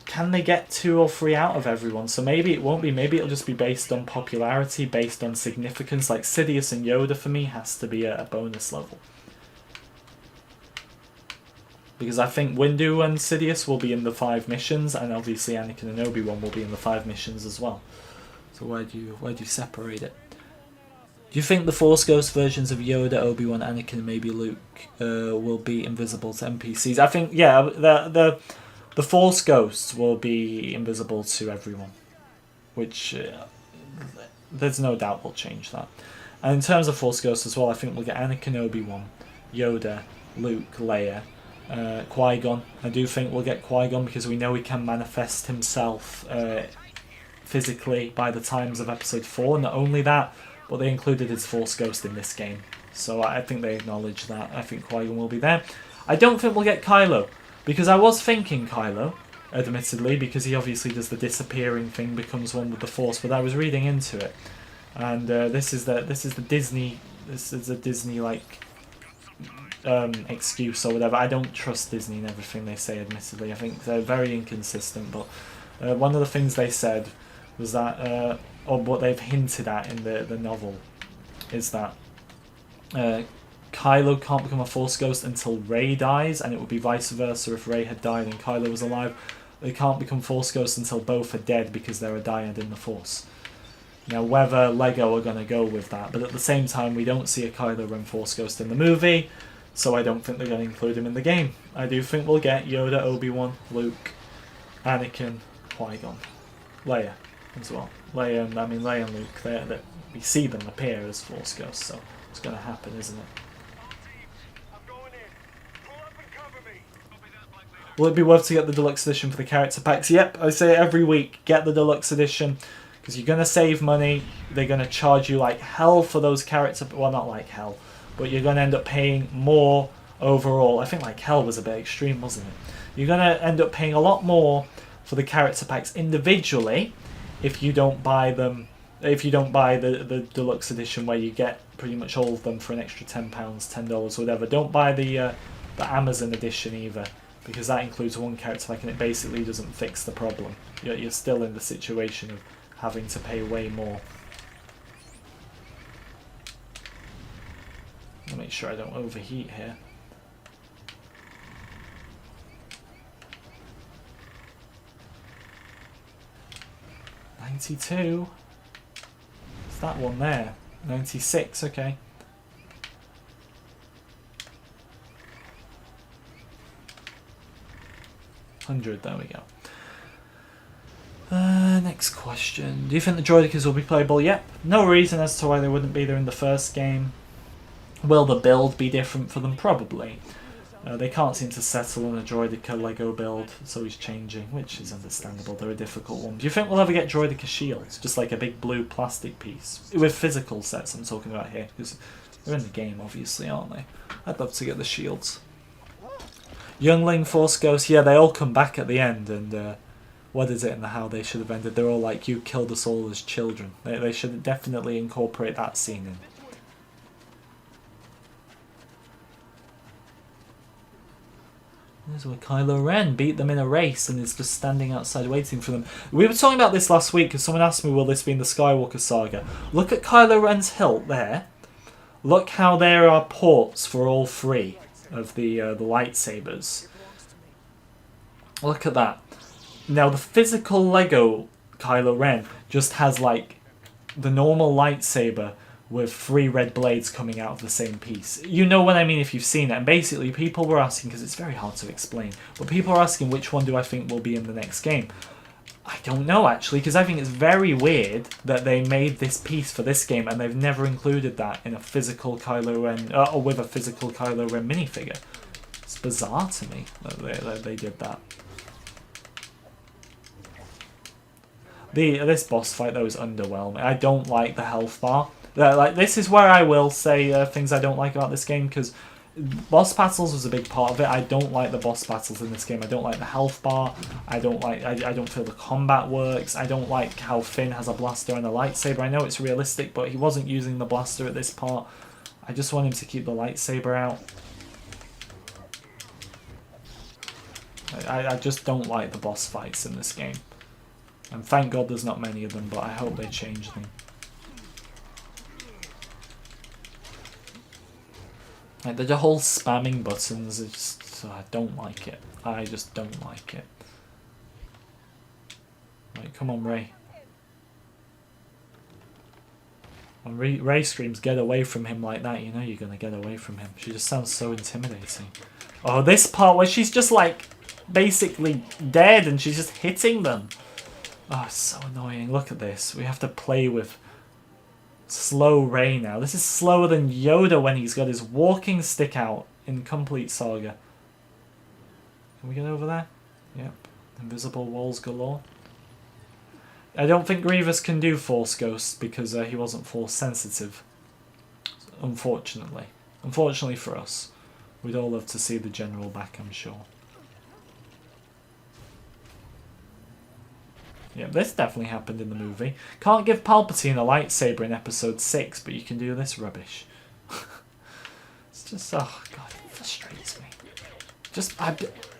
S1: can they get 2 or 3 out of everyone? So maybe it won't be. Maybe it'll just be based on popularity, based on significance. Like Sidious and Yoda for me has to be a bonus level. Because I think Windu and Sidious will be in the 5 missions, and obviously Anakin and Obi-Wan will be in the 5 missions as well. So where do you separate it? Do you think the Force Ghost versions of Yoda, Obi-Wan, Anakin, and maybe Luke will be invisible to NPCs? I think, yeah, the Force Ghosts will be invisible to everyone, which there's no doubt will change that. And in terms of Force Ghosts as well, I think we'll get Anakin, Obi-Wan, Yoda, Luke, Leia, Qui-Gon. I do think we'll get Qui-Gon because we know he can manifest himself physically by the times of Episode 4. Not only that, but they included his Force Ghost in this game. So I think they acknowledge that. I think Qui-Gon will be there. I don't think we'll get Kylo. Because I was thinking Kylo, admittedly, because he obviously does the disappearing thing, becomes one with the Force. But I was reading into it, and this is a Disney like excuse or whatever. I don't trust Disney in everything they say. Admittedly, I think they're very inconsistent. But one of the things they said was that, or what they've hinted at in the novel, is that Kylo can't become a Force ghost until Rey dies, and it would be vice versa if Rey had died and Kylo was alive. They can't become Force ghosts until both are dead because they're a dyad in the Force. Now, whether Lego are going to go with that, but at the same time, we don't see a Kylo Ren Force ghost in the movie, so I don't think they're going to include him in the game. I do think we'll get Yoda, Obi-Wan, Luke, Anakin, Qui-Gon, Leia as well. Leia and Luke, we see them appear as Force ghosts, so it's going to happen, isn't it? Will it be worth to get the deluxe edition for the character packs? Yep, I say it every week. Get the deluxe edition, because you're going to save money. They're going to charge you like hell for those character... Well, not like hell, but you're going to end up paying more overall. I think like hell was a bit extreme, wasn't it? You're going to end up paying a lot more for the character packs individually if you don't buy them. If you don't buy the deluxe edition, where you get pretty much all of them for an extra £10, $10, whatever. Don't buy the Amazon edition either, because that includes one character pack and it basically doesn't fix the problem. You're still in the situation of having to pay way more. I'll make sure I don't overheat here. $92. It's that one there. 96, okay. $100, there we go. Next question. Do you think the droidicas will be playable? Yep. No reason as to why they wouldn't be there in the first game. Will the build be different for them? Probably. They can't seem to settle on a droidica Lego build, so he's changing, which is understandable. They're a difficult one. Do you think we'll ever get droidica shields? Just like a big blue plastic piece? With physical sets I'm talking about here, because they're in the game obviously, aren't they? I'd love to get the shields. Youngling Force Ghost, yeah, they all come back at the end, and what is it and how they should have ended? They're all like, you killed us all as children. They should definitely incorporate that scene in. There's where Kylo Ren beat them in a race and is just standing outside waiting for them. We were talking about this last week because someone asked me, will this be in the Skywalker Saga? Look at Kylo Ren's hilt there. Look how there are ports for all three of the lightsabers. Look at that. Now the physical Lego Kylo Ren just has like the normal lightsaber with 3 red blades coming out of the same piece. You know what I mean if you've seen it. And basically people were asking, because it's very hard to explain, but people are asking which one do I think will be in the next game. I don't know actually, because I think it's very weird that they made this piece for this game and they've never included that in a physical Kylo Ren, or with a physical Kylo Ren minifigure. It's bizarre to me that they did that. This boss fight though is underwhelming. I don't like the health bar. Like, this is where I will say things I don't like about this game, because boss battles was a big part of it. I don't like the boss battles in this game. I don't like the health bar. I don't feel the combat works. I don't like how Finn has a blaster and a lightsaber. I know it's realistic, but he wasn't using the blaster at this part. I just want him to keep the lightsaber out. I just don't like the boss fights in this game. And thank God there's not many of them, but I hope they change them. Like, the whole spamming buttons, is just, I don't like it. I just don't like it. Right, come on, Rey. When Rey screams, get away from him like that, you know you're going to get away from him. She just sounds so intimidating. Oh, this part where she's just, like, basically dead and she's just hitting them. Oh, it's so annoying. Look at this. We have to play with slow Rey now. This is slower than Yoda when he's got his walking stick out in Complete Saga. Can we get over there? Yep. Invisible walls galore. I don't think Grievous can do Force Ghosts because he wasn't Force sensitive. Unfortunately. Unfortunately for us. We'd all love to see the General back, I'm sure. Yeah, this definitely happened in the movie. Can't give Palpatine a lightsaber in episode 6, but you can do this rubbish. It's just, oh god, it frustrates me.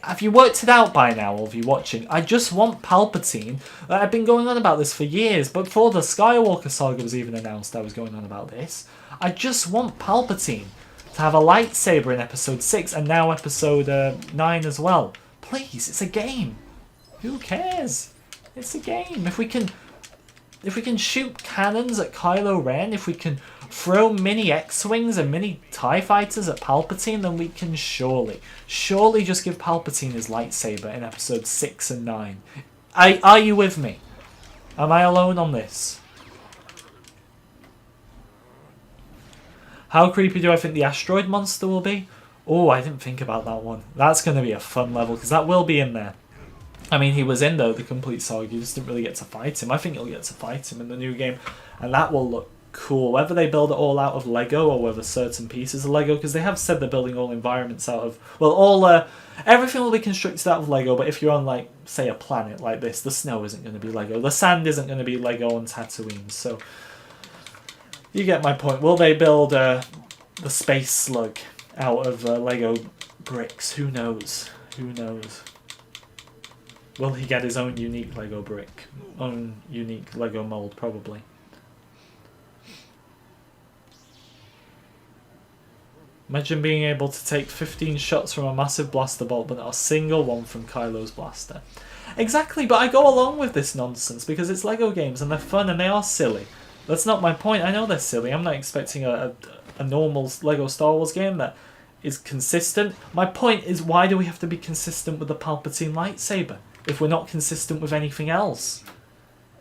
S1: Have you worked it out by now, all of you watching? I just want Palpatine. I've been going on about this for years, but before the Skywalker Saga was even announced, I was going on about this. I just want Palpatine to have a lightsaber in episode 6 and now episode 9 as well. Please, it's a game. Who cares? It's a game. If we can shoot cannons at Kylo Ren, if we can throw mini X-Wings and mini TIE Fighters at Palpatine, then we can surely just give Palpatine his lightsaber in episodes 6 and 9. Are you with me? Am I alone on this? How creepy do I think the asteroid monster will be? Oh, I didn't think about that one. That's going to be a fun level, because that will be in there. I mean, he was in the complete saga, you just didn't really get to fight him. I think you'll get to fight him in the new game, and that will look cool. Whether they build it all out of Lego or whether certain pieces of Lego, because they have said they're building all environments out of, well, everything will be constructed out of Lego, but if you're on, like, say a planet like this, the snow isn't going to be Lego, the sand isn't going to be Lego on Tatooine, so you get my point. Will they build the space slug out of Lego bricks? Who knows? Who knows? Will he get his own unique Lego brick? Own unique Lego mold, probably. Imagine being able to take 15 shots from a massive blaster bolt, but not a single one from Kylo's blaster. Exactly, but I go along with this nonsense because it's Lego games and they're fun and they are silly. That's not my point. I know they're silly. I'm not expecting a normal Lego Star Wars game that is consistent. My point is, why do we have to be consistent with the Palpatine lightsaber if we're not consistent with anything else?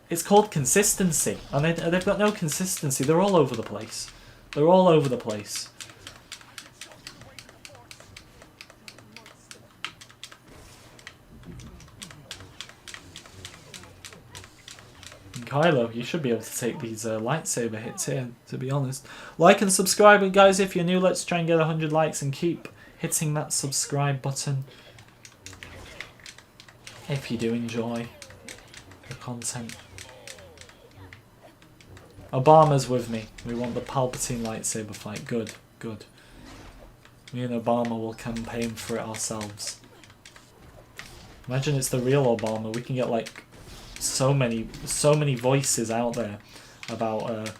S1: It's called consistency, and they've got no consistency. They're all over the place. They're all over the place. And Kylo, you should be able to take these lightsaber hits here, to be honest. Like and subscribe, and guys, if you're new, let's try and get 100 likes and keep hitting that subscribe button if you do enjoy the content. Obama's with me. We want the Palpatine lightsaber fight. Good, good. Me and Obama will campaign for it ourselves. Imagine it's the real Obama. We can get like so many voices out there about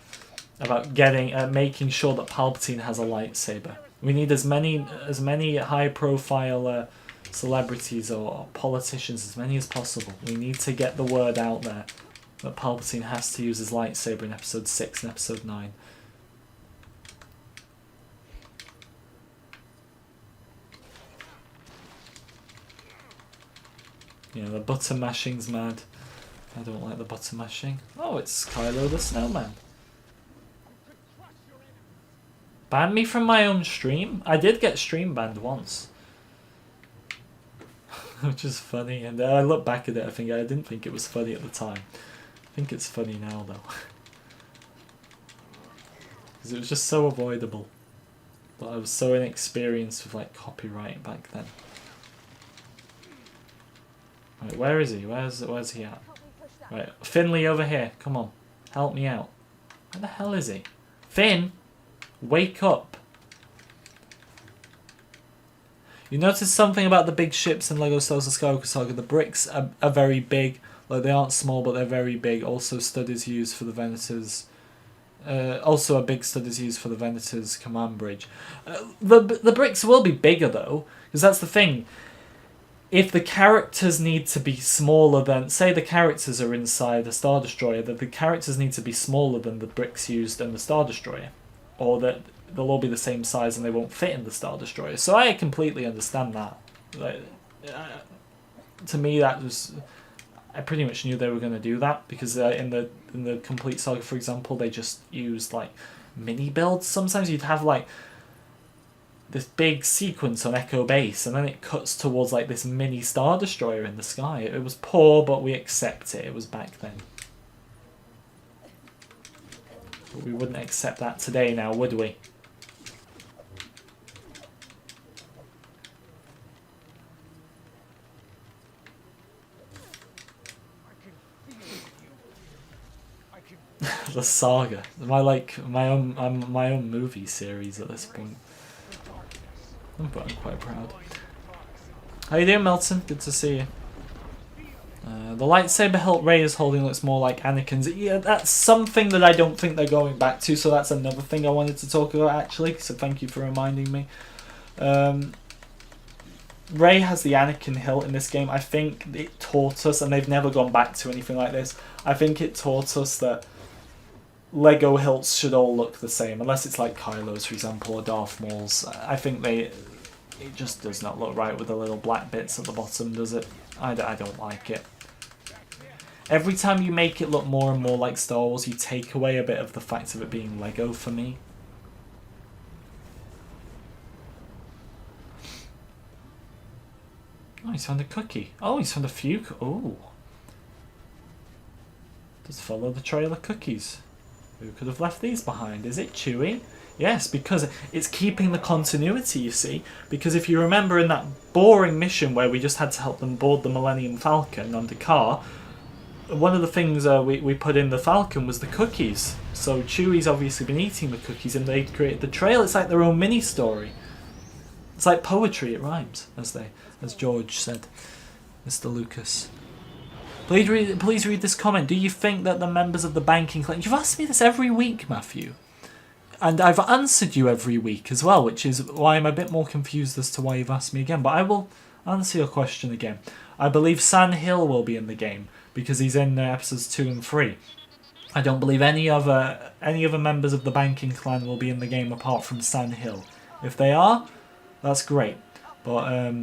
S1: making sure that Palpatine has a lightsaber. We need as many high profile celebrities or politicians, as many as possible. We need to get the word out there that Palpatine has to use his lightsaber in episode 6 and episode 9. Yeah, the button mashing's mad. I don't like the button mashing. Oh, it's Kylo the Snowman. Ban me from my own stream? I did get stream banned once. Which is funny, and I look back at it, I didn't think it was funny at the time. I think it's funny now, though. Because it was just so avoidable. But I was so inexperienced with, like, copyright back then. Right, where is he? Where's he at? Right, Finley over here. Come on. Help me out. Where the hell is he? Finn! Wake up! You notice something about the big ships in LEGO Star Wars Skywalker Saga. The bricks are very big. Like, they aren't small, but they're very big. Also, stud is used for the Venators. Also, a big stud is used for the Venators command bridge. The bricks will be bigger, though, because that's the thing. If the characters need to be smaller than... Say the characters are inside a Star Destroyer, that the characters need to be smaller than the bricks used in the Star Destroyer. Or that they'll all be the same size and they won't fit in the Star Destroyer. So I completely understand that. Like, to me, that was... I pretty much knew they were going to do that, because in the Complete Saga, for example, they just used, like, mini builds. Sometimes you'd have, like, this big sequence on Echo Base, and then it cuts towards, like, this mini Star Destroyer in the sky. It was poor, but we accept it. It was back then. But we wouldn't accept that today now, would we? the saga. My own movie series at this point. I'm quite proud. How you doing, Milton? Good to see you. The lightsaber hilt Rey is holding looks more like Anakin's. Yeah, that's something that I don't think they're going back to, so that's another thing I wanted to talk about, actually, so thank you for reminding me. Rey has the Anakin hilt in this game. I think it taught us, and they've never gone back to anything like this, I think it taught us that Lego hilts should all look the same, unless it's like Kylo's, for example, or Darth Maul's. I think it just does not look right with the little black bits at the bottom, does it? I don't like it. Every time you make it look more and more like Star Wars, you take away a bit of the fact of it being Lego for me. Oh, he's found a cookie. Oh, he's found a few. Oh. Just follow the trail of cookies. Who could have left these behind? Is it Chewie? Yes, because it's keeping the continuity, you see. Because if you remember in that boring mission where we just had to help them board the Millennium Falcon on Dakar, one of the things we put in the Falcon was the cookies. So Chewie's obviously been eating the cookies and they created the trail. It's like their own mini-story. It's like poetry, it rhymes, as George said. Mr. Lucas. Please read this comment. Do you think that the members of the banking clan... You've asked me this every week, Matthew. And I've answered you every week as well, which is why I'm a bit more confused as to why you've asked me again. But I will answer your question again. I believe San Hill will be in the game, because he's in episodes 2 and 3. I don't believe any other members of the banking clan will be in the game apart from San Hill. If they are, that's great. But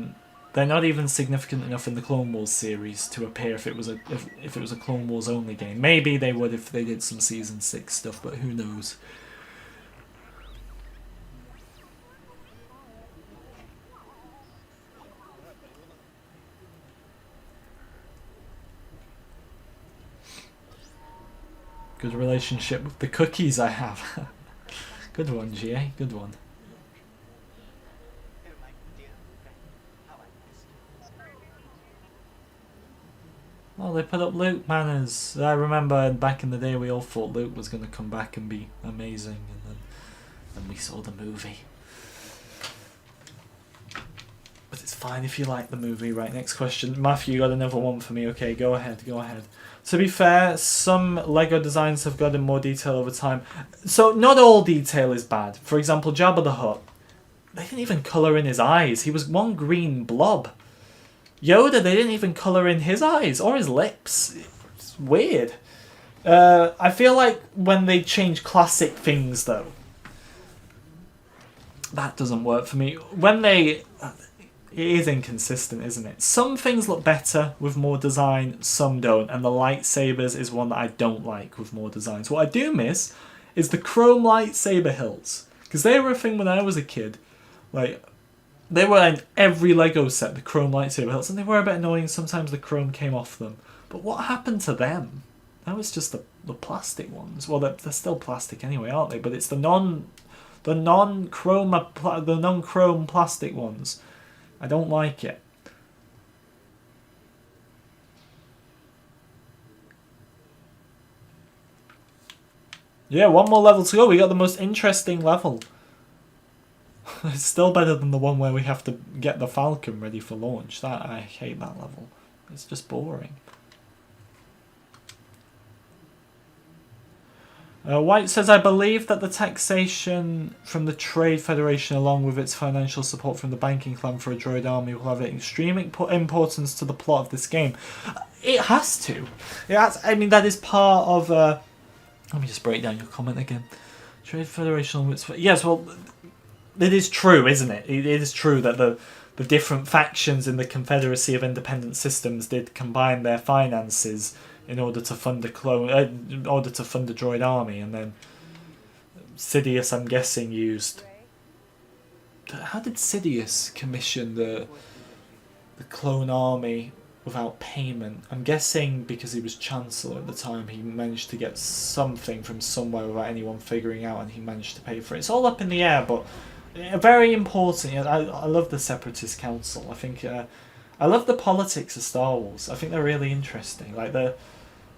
S1: they're not even significant enough in the Clone Wars series to appear if it was a Clone Wars only game. Maybe they would if they did some Season 6 stuff, but who knows. Good relationship with the cookies I have. Good one, GA. Good one. Oh, they put up Luke manners. I remember back in the day we all thought Luke was going to come back and be amazing, and then we saw the movie. But it's fine if you like the movie. Right, next question. Matthew, you got another one for me. Okay, go ahead. To be fair, some Lego designs have gotten more detail over time. So not all detail is bad. For example, Jabba the Hutt. They didn't even colour in his eyes. He was one green blob. Yoda, they didn't even colour in his eyes or his lips. It's weird. I feel like when they change classic things, though, that doesn't work for me. It is inconsistent, isn't it? Some things look better with more design, some don't, and the lightsabers is one that I don't like with more designs. What I do miss is the chrome lightsaber hilts, because they were a thing when I was a kid. Like, they were in every Lego set, the chrome lightsaber hilts, and they were a bit annoying. Sometimes the chrome came off them. But what happened to them? That was just the plastic ones. Well, they're still plastic anyway, aren't they? But it's the non-chrome plastic ones. I don't like it. Yeah, one more level to go. We got the most interesting level. It's still better than the one where we have to get the Falcon ready for launch. I hate that level. It's just boring. White says, I believe that the taxation from the Trade Federation along with its financial support from the banking clan for a droid army will have extreme importance to the plot of this game. It has to. I mean, that is part of... let me just break down your comment again. Trade Federation... Yes, well, it is true, isn't it? It is true that the different factions in the Confederacy of Independent Systems did combine their finances in order to fund a droid army, and then Sidious, I'm guessing, used... How did Sidious commission the clone army without payment? I'm guessing because he was Chancellor at the time, he managed to get something from somewhere without anyone figuring out, and he managed to pay for it. It's all up in the air, but very important. I love the Separatist Council. I think I love the politics of Star Wars. I think they're really interesting. Like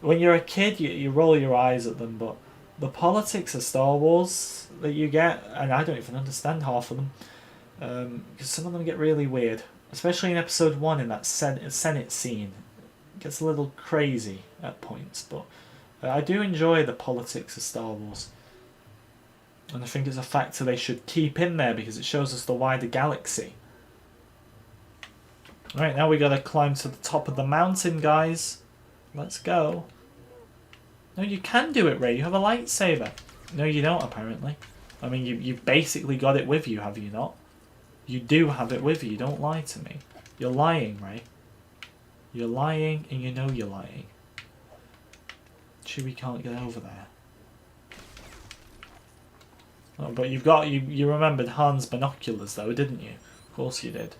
S1: when you're a kid, you roll your eyes at them, but the politics of Star Wars that you get, and I don't even understand half of them, because some of them get really weird, especially in episode 1 in that Senate scene. It gets a little crazy at points, but I do enjoy the politics of Star Wars. And I think it's a factor they should keep in there because it shows us the wider galaxy. Right, now we gotta climb to the top of the mountain, guys. Let's go. No, you can do it, Ray. You have a lightsaber. No, you don't, apparently. I mean, you've basically got it with you, have you not? You do have it with you. Don't lie to me. You're lying, Ray. You're lying, and you know you're lying. Chewie can't get over there. Oh, but you remembered Han's binoculars, though, didn't you? Of course you did.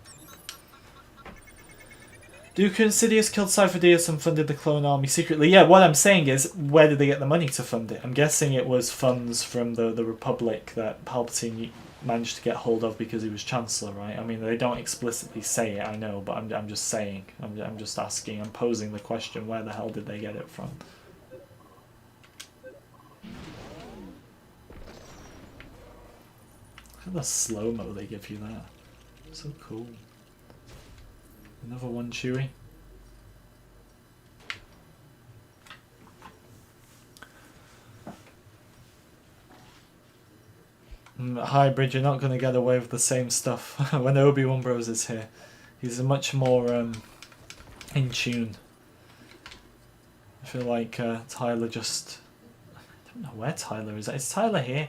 S1: Dooku and Sidious killed Cypher Dyas and funded the clone army secretly. Yeah, what I'm saying is, where did they get the money to fund it? I'm guessing it was funds from the Republic that Palpatine managed to get hold of because he was Chancellor, right? I mean, they don't explicitly say it, I know, but I'm just saying. I'm just asking, I'm posing the question, where the hell did they get it from? Look at the slow-mo they give you there. So cool. Another one, Chewie. Hybrid, you're not going to get away with the same stuff when Obi-Wan Bros is here. He's much more in tune. I feel like Tyler just... I don't know where Tyler is. Is Tyler here?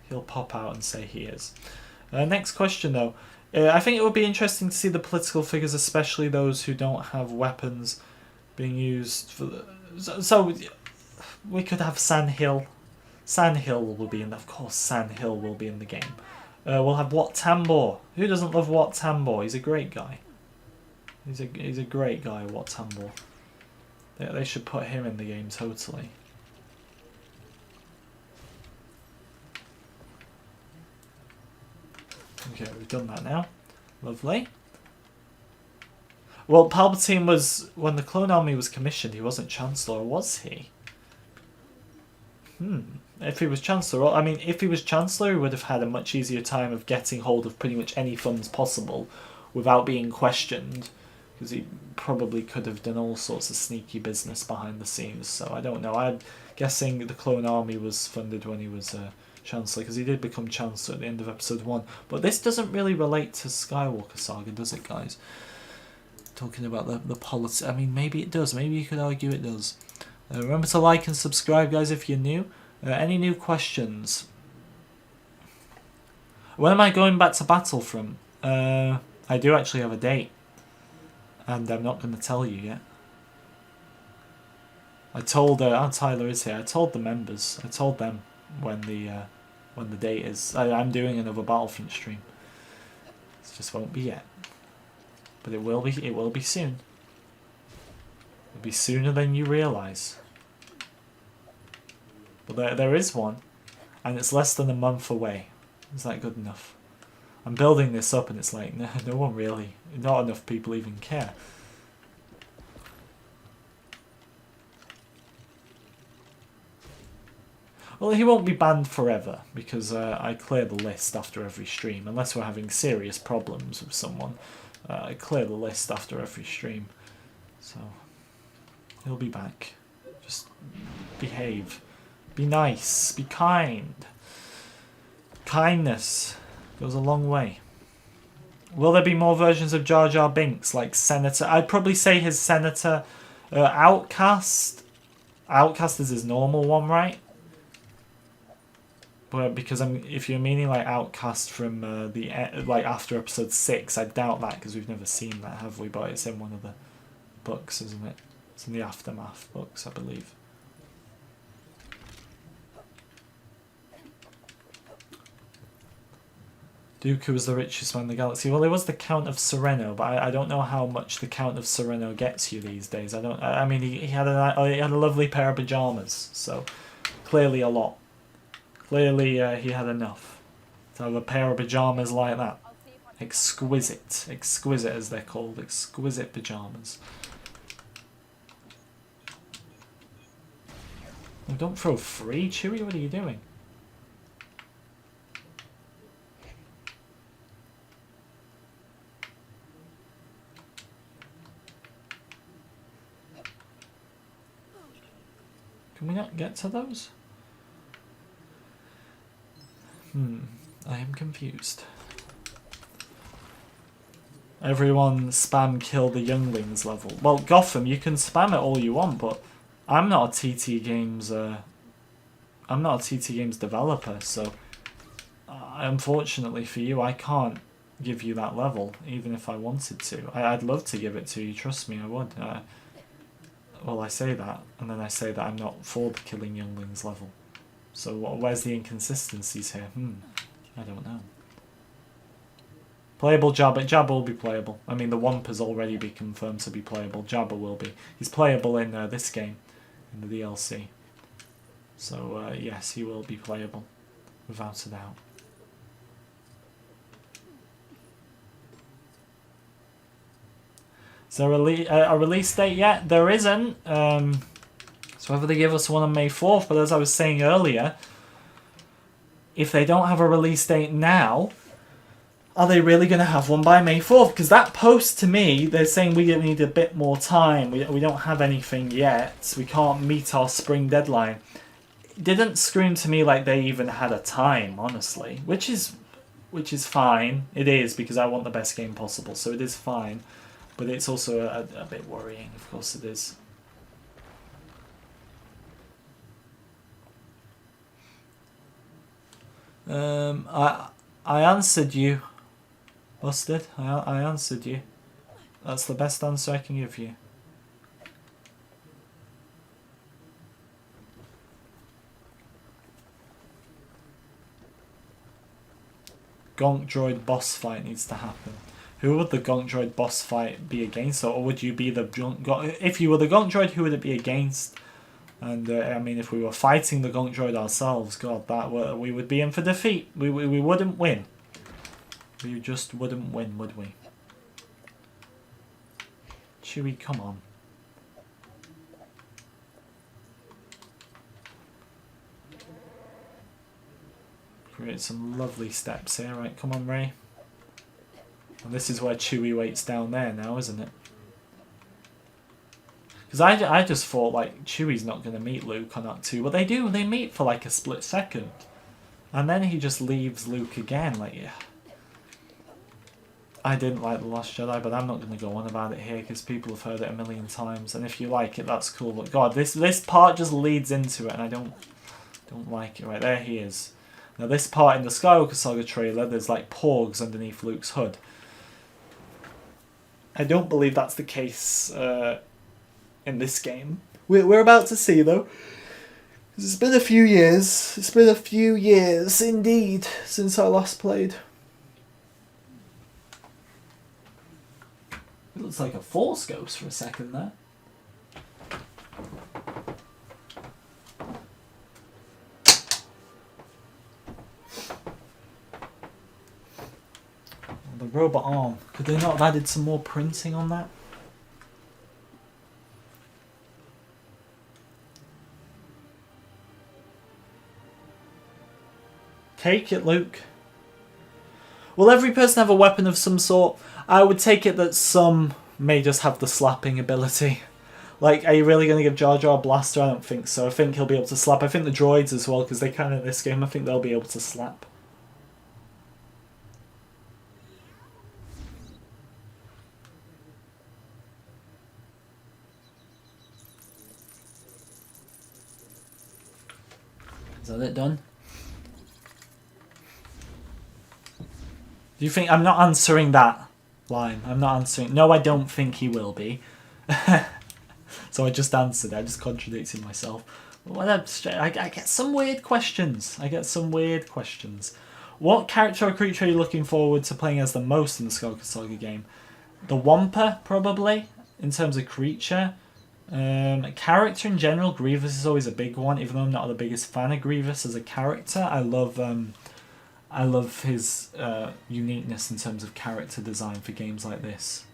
S1: He'll pop out and say he is. Next question, though. I think it would be interesting to see the political figures, especially those who don't have weapons, being used for the... So we could have Sand-Hill. Sand-Hill will be in... Of course, Sand-Hill will be in the game. We'll have Wat Tambor. Who doesn't love Wat Tambor? He's a great guy. He's a great guy, Wat Tambor. They should put him in the game totally. Okay, we've done that now. Lovely. Well, Palpatine was... When the Clone Army was commissioned, he wasn't Chancellor, was he? If he was Chancellor... I mean, if he was Chancellor, he would have had a much easier time of getting hold of pretty much any funds possible without being questioned. Because he probably could have done all sorts of sneaky business behind the scenes. So, I don't know. I'm guessing the Clone Army was funded when he was... Chancellor, because he did become Chancellor at the end of episode 1. But this doesn't really relate to Skywalker Saga, does it, guys? Talking about the politics. I mean, maybe it does. Maybe you could argue it does. Remember to like and subscribe, guys, if you're new. Any new questions? When am I going back to battle from? I do actually have a date. And I'm not going to tell you yet. I told... Tyler is here. I told the members. I told them when the date is. I'm doing another Battlefront stream. It just won't be yet, but it will be. It will be soon. It'll be sooner than you realise. But there is one, and it's less than a month away. Is that good enough? I'm building this up, and it's like no one really. Not enough people even care. Well, he won't be banned forever, because I clear the list after every stream, unless we're having serious problems with someone. I clear the list after every stream, so he'll be back. Just behave. Be nice. Be kind. Kindness goes a long way. Will there be more versions of Jar Jar Binks, like Senator? I'd probably say his Senator Outcast. Outcast is his normal one, right? But because if you're meaning like Outcast from like after episode 6, I doubt that because we've never seen that, have we? But it's in one of the books, isn't it? It's in the Aftermath books, I believe. Dooku was the richest man in the galaxy. Well, it was the Count of Sereno, but I don't know how much the Count of Sereno gets you these days. I mean, he had a lovely pair of pajamas, so clearly a lot. Clearly, he had enough to have a pair of pajamas like that. Exquisite. Exquisite, as they're called. Exquisite pajamas. Oh, don't throw free, Chewie. What are you doing? Can we not get to those? I am confused. Everyone spam kill the younglings level. Well, Gotham, you can spam it all you want, but I'm not a TT Games. I'm not a TT Games developer, so unfortunately for you, I can't give you that level, even if I wanted to. I'd love to give it to you. Trust me, I would. Well, I say that, and then I say that I'm not for the killing younglings level. So where's the inconsistencies here? I don't know. Playable Jabba. Jabba will be playable. I mean, the Wampa's already been confirmed to be playable. Jabba will be. He's playable in this game, in the DLC. So, yes, he will be playable, without a doubt. Is there a release date yet? There isn't. So whether they give us one on May 4th, but as I was saying earlier, if they don't have a release date now, are they really going to have one by May 4th? Because that post to me, they're saying we need a bit more time. We don't have anything yet. We can't meet our spring deadline. It didn't scream to me like they even had a time, honestly. Which is fine. It is, because I want the best game possible. So it is fine. But it's also a bit worrying. Of course it is. I answered you. Busted. I answered you. That's the best answer I can give you. Gonk Droid boss fight needs to happen. Who would the Gonk Droid boss fight be against? Or would you be the... If you were the Gonk Droid, who would it be against? And, I mean, if we were fighting the Gonk Droid ourselves, God, we would be in for defeat. We wouldn't win. We just wouldn't win, would we? Chewie, come on. Create some lovely steps here. Right, come on, Rey. And this is where Chewie waits down there now, isn't it? Because I just thought, like, Chewie's not going to meet Luke on Act 2. But they do. They meet for, like, a split second. And then he just leaves Luke again. Like, yeah. I didn't like The Last Jedi, but I'm not going to go on about it here because people have heard it a million times. And if you like it, that's cool. But God, this part just leads into it, and I don't like it. Right, there he is. Now this part in the Skywalker Saga trailer, there's like porgs underneath Luke's hood. I don't believe that's the case in this game. We're about to see though. It's been a few years. It's been a few years indeed since I last played. It looks like a Force Ghost for a second there. The robot arm. Could they not have added some more printing on that? Take it, Luke. Will every person have a weapon of some sort? I would take it that some may just have the slapping ability. Like, are you really going to give Jar Jar a blaster? I don't think so. I think he'll be able to slap. I think the droids as well, because they can in this game. I think they'll be able to slap. Is that it done? Do you think... I'm not answering that line. I'm not answering... No, I don't think he will be. So I just answered. I just contradicted myself. I get some weird questions. What character or creature are you looking forward to playing as the most in the Skywalker Saga game? The Wampa, probably, in terms of creature. Character in general, Grievous is always a big one, even though I'm not the biggest fan of Grievous as a character. I love his uniqueness in terms of character design for games like this.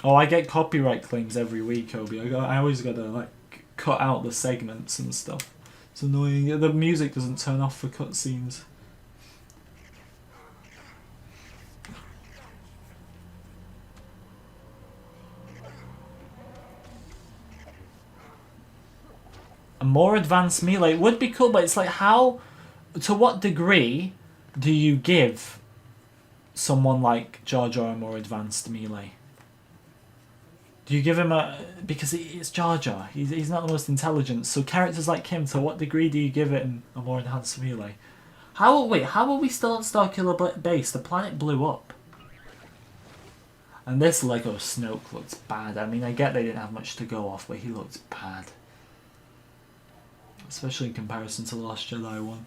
S1: Oh, I get copyright claims every week, Obi. I always gotta like cut out the segments and stuff. It's annoying. The music doesn't turn off for cutscenes. A more advanced melee would be cool, but it's like how, to what degree do you give someone like Jar Jar a more advanced melee? Do you give him a... Because it's Jar Jar. He's not the most intelligent. So characters like him, to what degree do you give it a more enhanced melee? How are we still on Starkiller Base? The planet blew up. And this Lego Snoke looks bad. I mean, I get they didn't have much to go off, but he looks bad. Especially in comparison to the Last Jedi one.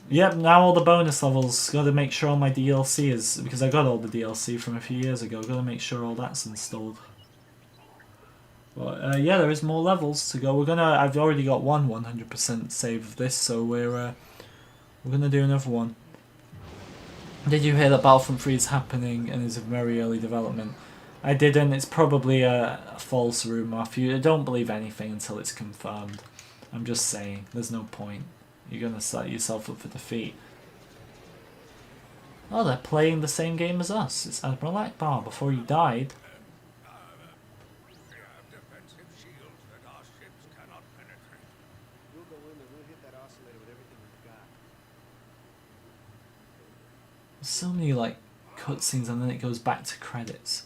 S1: Yep, now all the bonus levels. Got to make sure all my DLC is... Because I got all the DLC from a few years ago. Got to make sure all that's installed. But yeah, there is more levels to go. I've already got one 100% save of this, so we're gonna do another one. Did you hear that Battlefront 3 is happening and is in very early development? I didn't. It's probably a false rumour. You don't believe anything until it's confirmed. I'm just saying. There's no point. You're going to set yourself up for defeat. Oh, they're playing the same game as us. It's Admiral Akbar before he died. There's so many like cutscenes and then it goes back to credits.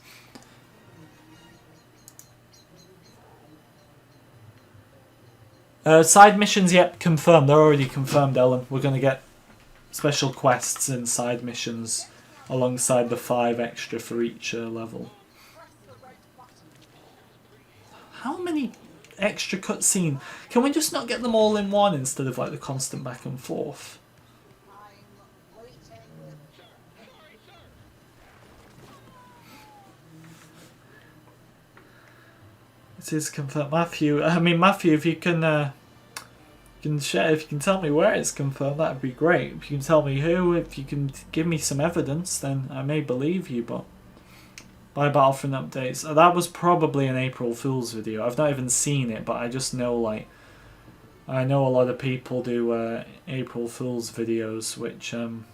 S1: Side missions, yep, confirmed. They're already confirmed, Ellen. We're going to get special quests and side missions alongside the 5 extra for each level. How many extra cutscene? Can we just not get them all in one instead of like the constant back and forth? It is confirmed, Matthew. I mean, Matthew, if you can share, if you can tell me where it's confirmed, that would be great. If you can tell me who, if you can give me some evidence, then I may believe you. But by Battlefront updates, that was probably an April Fool's video. I've not even seen it, but I just know like I know a lot of people do April Fool's videos, which I'm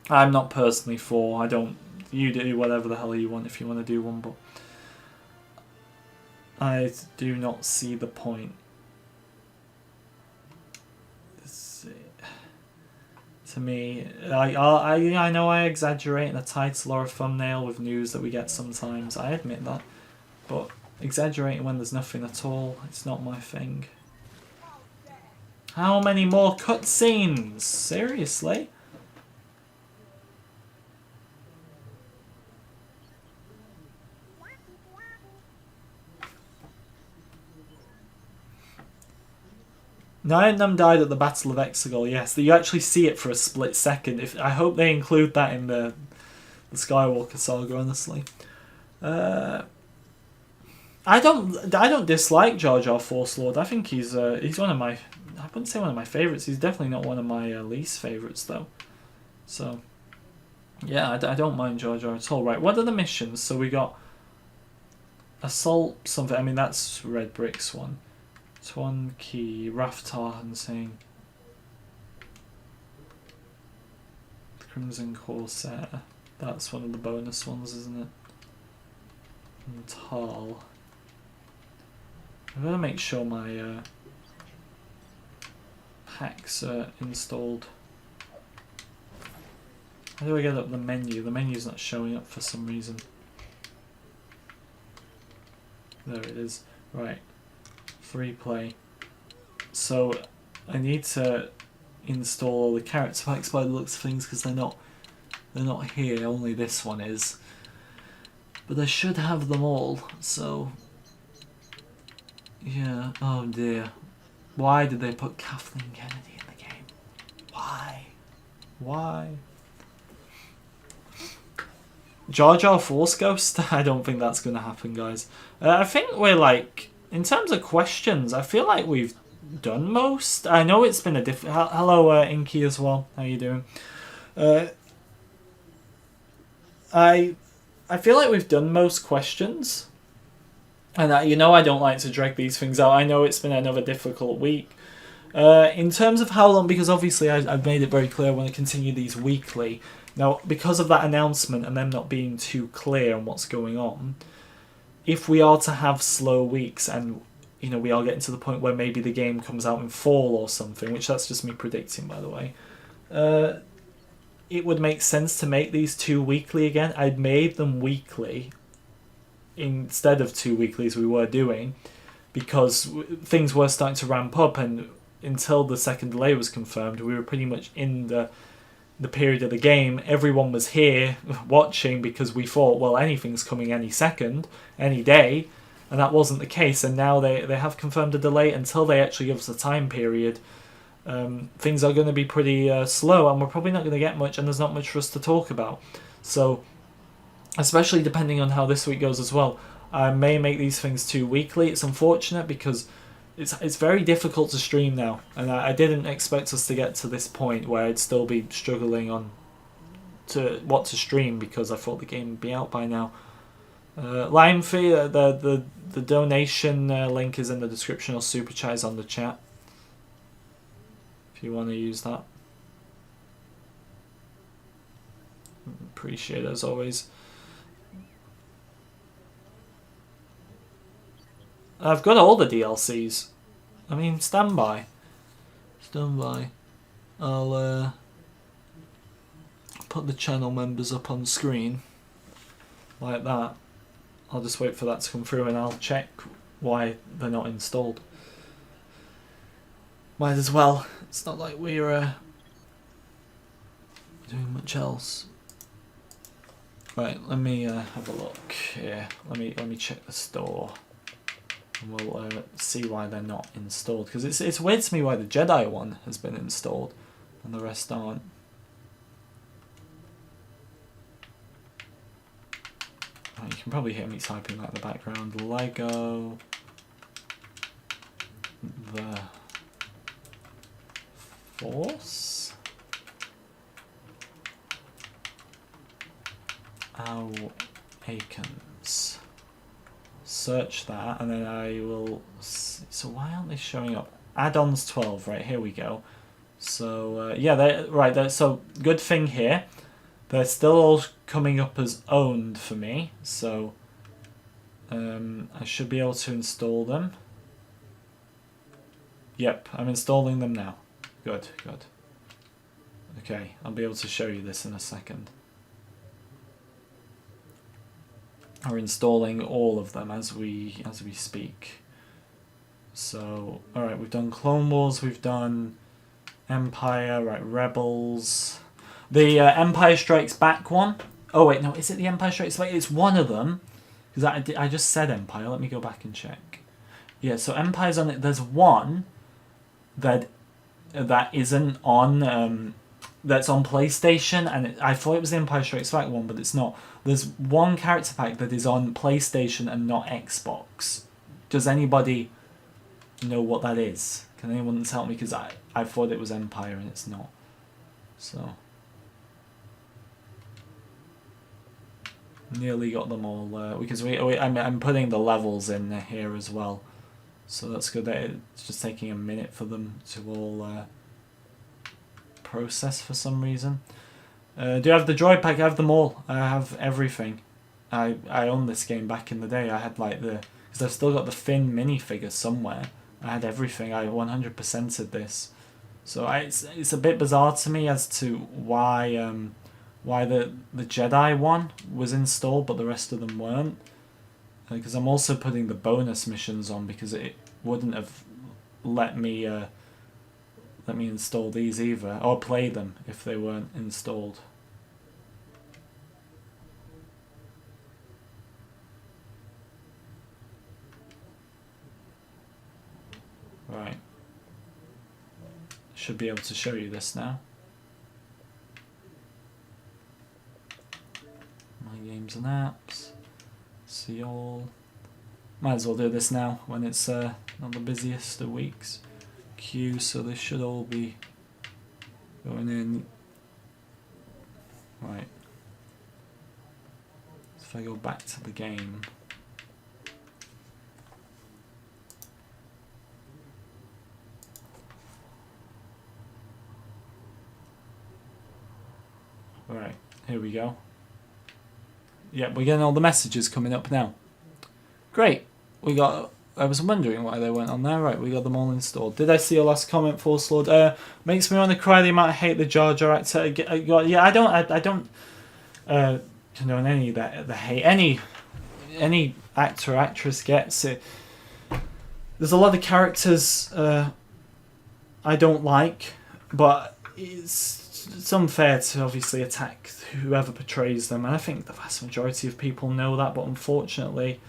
S1: not personally for. I don't. You do whatever the hell you want if you want to do one, but I do not see the point. To me, I know I exaggerate in a title or a thumbnail with news that we get sometimes. I admit that, but exaggerating when there's nothing at all, it's not my thing. How many more cutscenes? Seriously? Nine of them died at the Battle of Exegol, yes. You actually see it for a split second. I hope they include that in the Skywalker Saga, honestly. I don't dislike Jar Jar Force Lord. I think he's one of my... I wouldn't say one of my favourites. He's definitely not one of my least favourites, though. So, yeah, I don't mind Jar Jar at all. Right, what are the missions? So we got Assault something. I mean, that's Red Brick's one. Tuan Key, Raftar and saying Crimson Corsair. That's one of the bonus ones, isn't it? And Tal. I'm gonna make sure my packs are installed. How do I get up the menu? The menu's not showing up for some reason. There it is. Right. Free play. So I need to install all the character packs by the looks of things because they're not here. Only this one is. But I should have them all. So yeah. Oh dear. Why did they put Kathleen Kennedy in the game? Why? Why? Jar Jar Force Ghost? I don't think that's gonna happen, guys. I think we're like. In terms of questions, I feel like we've done most. I know it's been a hello, Inky as well. How you doing? I feel like we've done most questions. And you know I don't like to drag these things out. I know it's been another difficult week. In terms of how long, because obviously I've made it very clear I want to continue these weekly. Now, because of that announcement and them not being too clear on what's going on, if we are to have slow weeks and we are getting to the point where maybe the game comes out in fall or something, which that's just me predicting, by the way, it would make sense to make these 2 weekly again. I'd made them weekly instead of 2 weeklies we were doing because things were starting to ramp up, and until the second delay was confirmed, we were pretty much in the period of the game. Everyone was here watching because we thought, well, anything's coming any second, any day, and that wasn't the case. And now they have confirmed a delay until they actually give us a time period. Things are going to be pretty slow, and we're probably not going to get much, and there's not much for us to talk about. So, especially depending on how this week goes as well, I may make these things 2 weekly. It's unfortunate because it's very difficult to stream now, and I didn't expect us to get to this point where I'd still be struggling on to what to stream because I thought the game would be out by now. Lime fee, the donation link is in the description, or super chat is on the chat if you want to use that. Appreciate it as always. I've got all the DLCs. I mean, stand by. Stand by. I'll put the channel members up on screen like that. I'll just wait for that to come through and I'll check why they're not installed. Might as well. It's not like we're doing much else. Right, let me have a look here. Let me check the store. And we'll see why they're not installed. Because it's weird to me why the Jedi one has been installed and the rest aren't. Right, you can probably hear me typing that in the background. Lego the Force Awakens. Search that and then I will see. So why aren't they showing up? Add-ons 12, right, here we go. So yeah, so good thing here, they're still all coming up as owned for me, so I should be able to install them. Yep, I'm installing them now. Good. Okay, I'll be able to show you this in a second. Are installing all of them as we speak. So, alright, we've done Clone Wars, we've done Empire, right, Rebels. The Empire Strikes Back one. Oh wait, no, is it the Empire Strikes Back? It's one of them. Because I just said Empire, let me go back and check. Yeah, so Empire's on it. There's one that isn't on... that's on PlayStation, and I thought it was the Empire Strikes Back one, but it's not. There's one character pack that is on PlayStation and not Xbox. Does anybody know what that is? Can anyone tell me? Because I thought it was Empire and it's not. So nearly got them all because I'm putting the levels in here as well, so that's good. It's just taking a minute for them to all process for some reason. Do I have the droid pack? I have them all. I have everything. I owned this game back in the day. I had like because I've still got the Finn minifigure somewhere. I had everything. I 100%ed this. So it's a bit bizarre to me as to why the Jedi one was installed but the rest of them weren't. Because I'm also putting the bonus missions on because it wouldn't have let me install these either, or play them if they weren't installed. Right. Should be able to show you this now. My games and apps. See all. Might as well do this now when it's not the busiest of weeks. Queue, so they should all be going in. Right. if I go back to the game. Alright, here we go. Yeah, we're getting all the messages coming up now. Great. We got... I was wondering why they went on there. Right, we got them all installed. Did I see your last comment, Force Lord? Makes me want to cry the amount I hate the Jar Jar actor. Yeah, I don't condone any of that. The hate any actor or actress gets it. There's a lot of characters I don't like, but it's unfair to obviously attack whoever portrays them, and I think the vast majority of people know that, but unfortunately,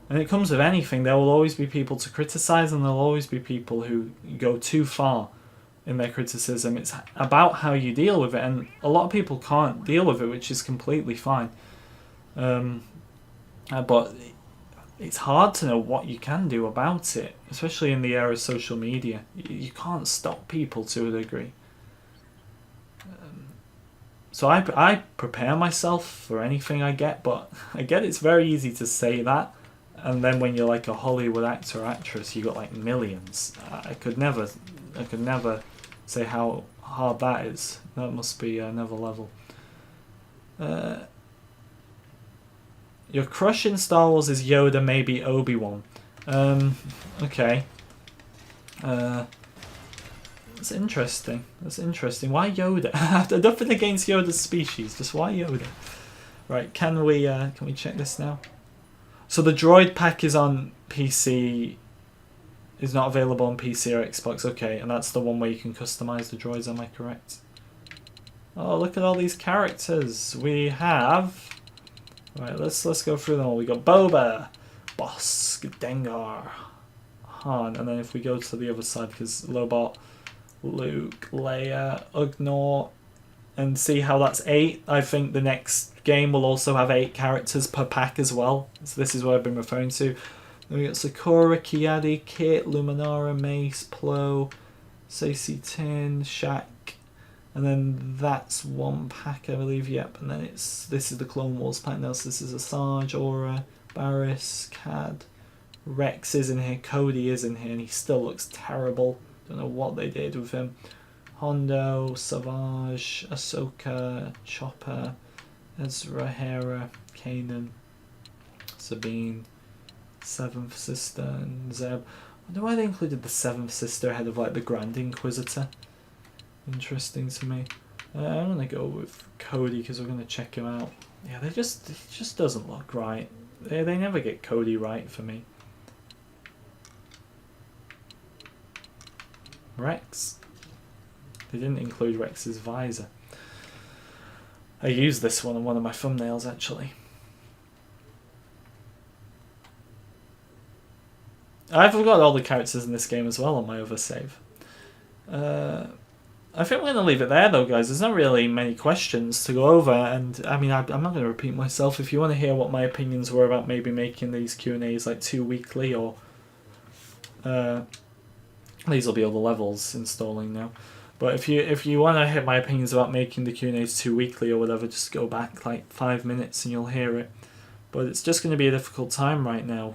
S1: when it comes with anything, there will always be people to criticise, and there will always be people who go too far in their criticism. It's about how you deal with it, and a lot of people can't deal with it, which is completely fine. But it's hard to know what you can do about it, especially in the era of social media. You can't stop people to a degree. So I prepare myself for anything I get, but I get it's very easy to say that, and then when you're like a Hollywood actor or actress, you got like millions. I could never say how hard that is. That must be another level. Your crush in Star Wars is Yoda, maybe Obi-Wan. Okay. That's interesting. That's interesting. Why Yoda? Nothing against Yoda's species, just why Yoda? Right, can we check this now? So the droid pack is on PC, is not available on PC or Xbox, okay, and that's the one where you can customize the droids, am I correct? Oh, look at all these characters. We have... Right, let's go through them all. We got Boba, Bosk, Dengar, Han, and then if we go to the other side, because Lobot, Luke, Leia, Ugnaught, and see how that's 8. I think the next game will also have 8 characters per pack as well. So this is what I've been referring to. Then we got Sakura, Kiadi, Kit, Luminara, Mace, Plo, Sacy Tin, Shaq, and then that's one pack, I believe. Yep, and then this is the Clone Wars pack now. So this is Asajj, Aura, Barriss, Cad, Rex is in here, Cody is in here, and he still looks terrible. Don't know what they did with him. Hondo, Savage, Ahsoka, Chopper, Ezra, Hera, Kanan, Sabine, Seventh Sister, and Zeb. I wonder why they included the Seventh Sister ahead of like the Grand Inquisitor. Interesting to me. I'm gonna go with Cody because we're gonna check him out. Yeah, it just doesn't look right. They never get Cody right for me. Rex. They didn't include Rex's visor. I used this one on one of my thumbnails actually. I forgot all the characters in this game as well on my other save. I think we're going to leave it there though, guys. There's not really many questions to go over, and I mean, I'm not going to repeat myself. If you want to hear what my opinions were about maybe making these Q&As like 2 weekly, or these will be all the levels installing now. But if you want to hear my opinions about making the Q&As 2 weekly or whatever, just go back like 5 minutes and you'll hear it. But it's just going to be a difficult time right now,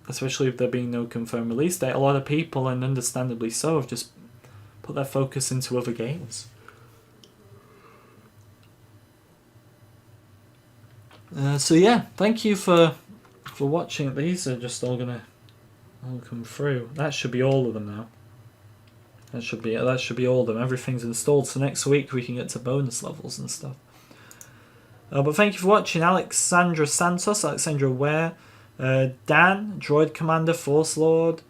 S1: especially with there being no confirmed release date. A lot of people, and understandably so, have just put their focus into other games. So yeah, thank you for watching. These are just all gonna come through. That should be all of them now. That should be all of them. Everything's installed, so next week we can get to bonus levels and stuff. But thank you for watching. Alexandra Santos, Alexandra Ware, Dan, Droid Commander, Force Lord,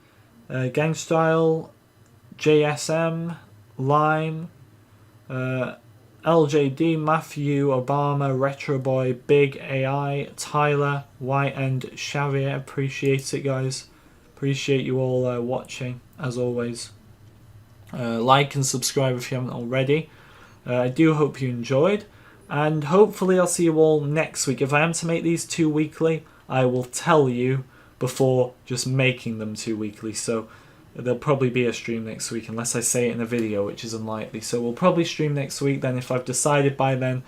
S1: Gangstyle, JSM, Lime, LJD, Matthew, Obama, Retro Boy, Big AI, Tyler, White, and Xavier. Appreciate it, guys. Appreciate you all watching, as always. Like and subscribe if you haven't already. I do hope you enjoyed, and hopefully I'll see you all next week. If I am to make these 2 weekly, I will tell you before just making them 2 weekly. So there'll probably be a stream next week, unless I say it in a video, which is unlikely. So we'll probably stream next week then, if I've decided by then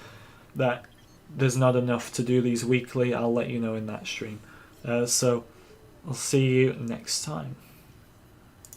S1: that there's not enough to do these weekly, I'll let you know in that stream. So I'll see you next time.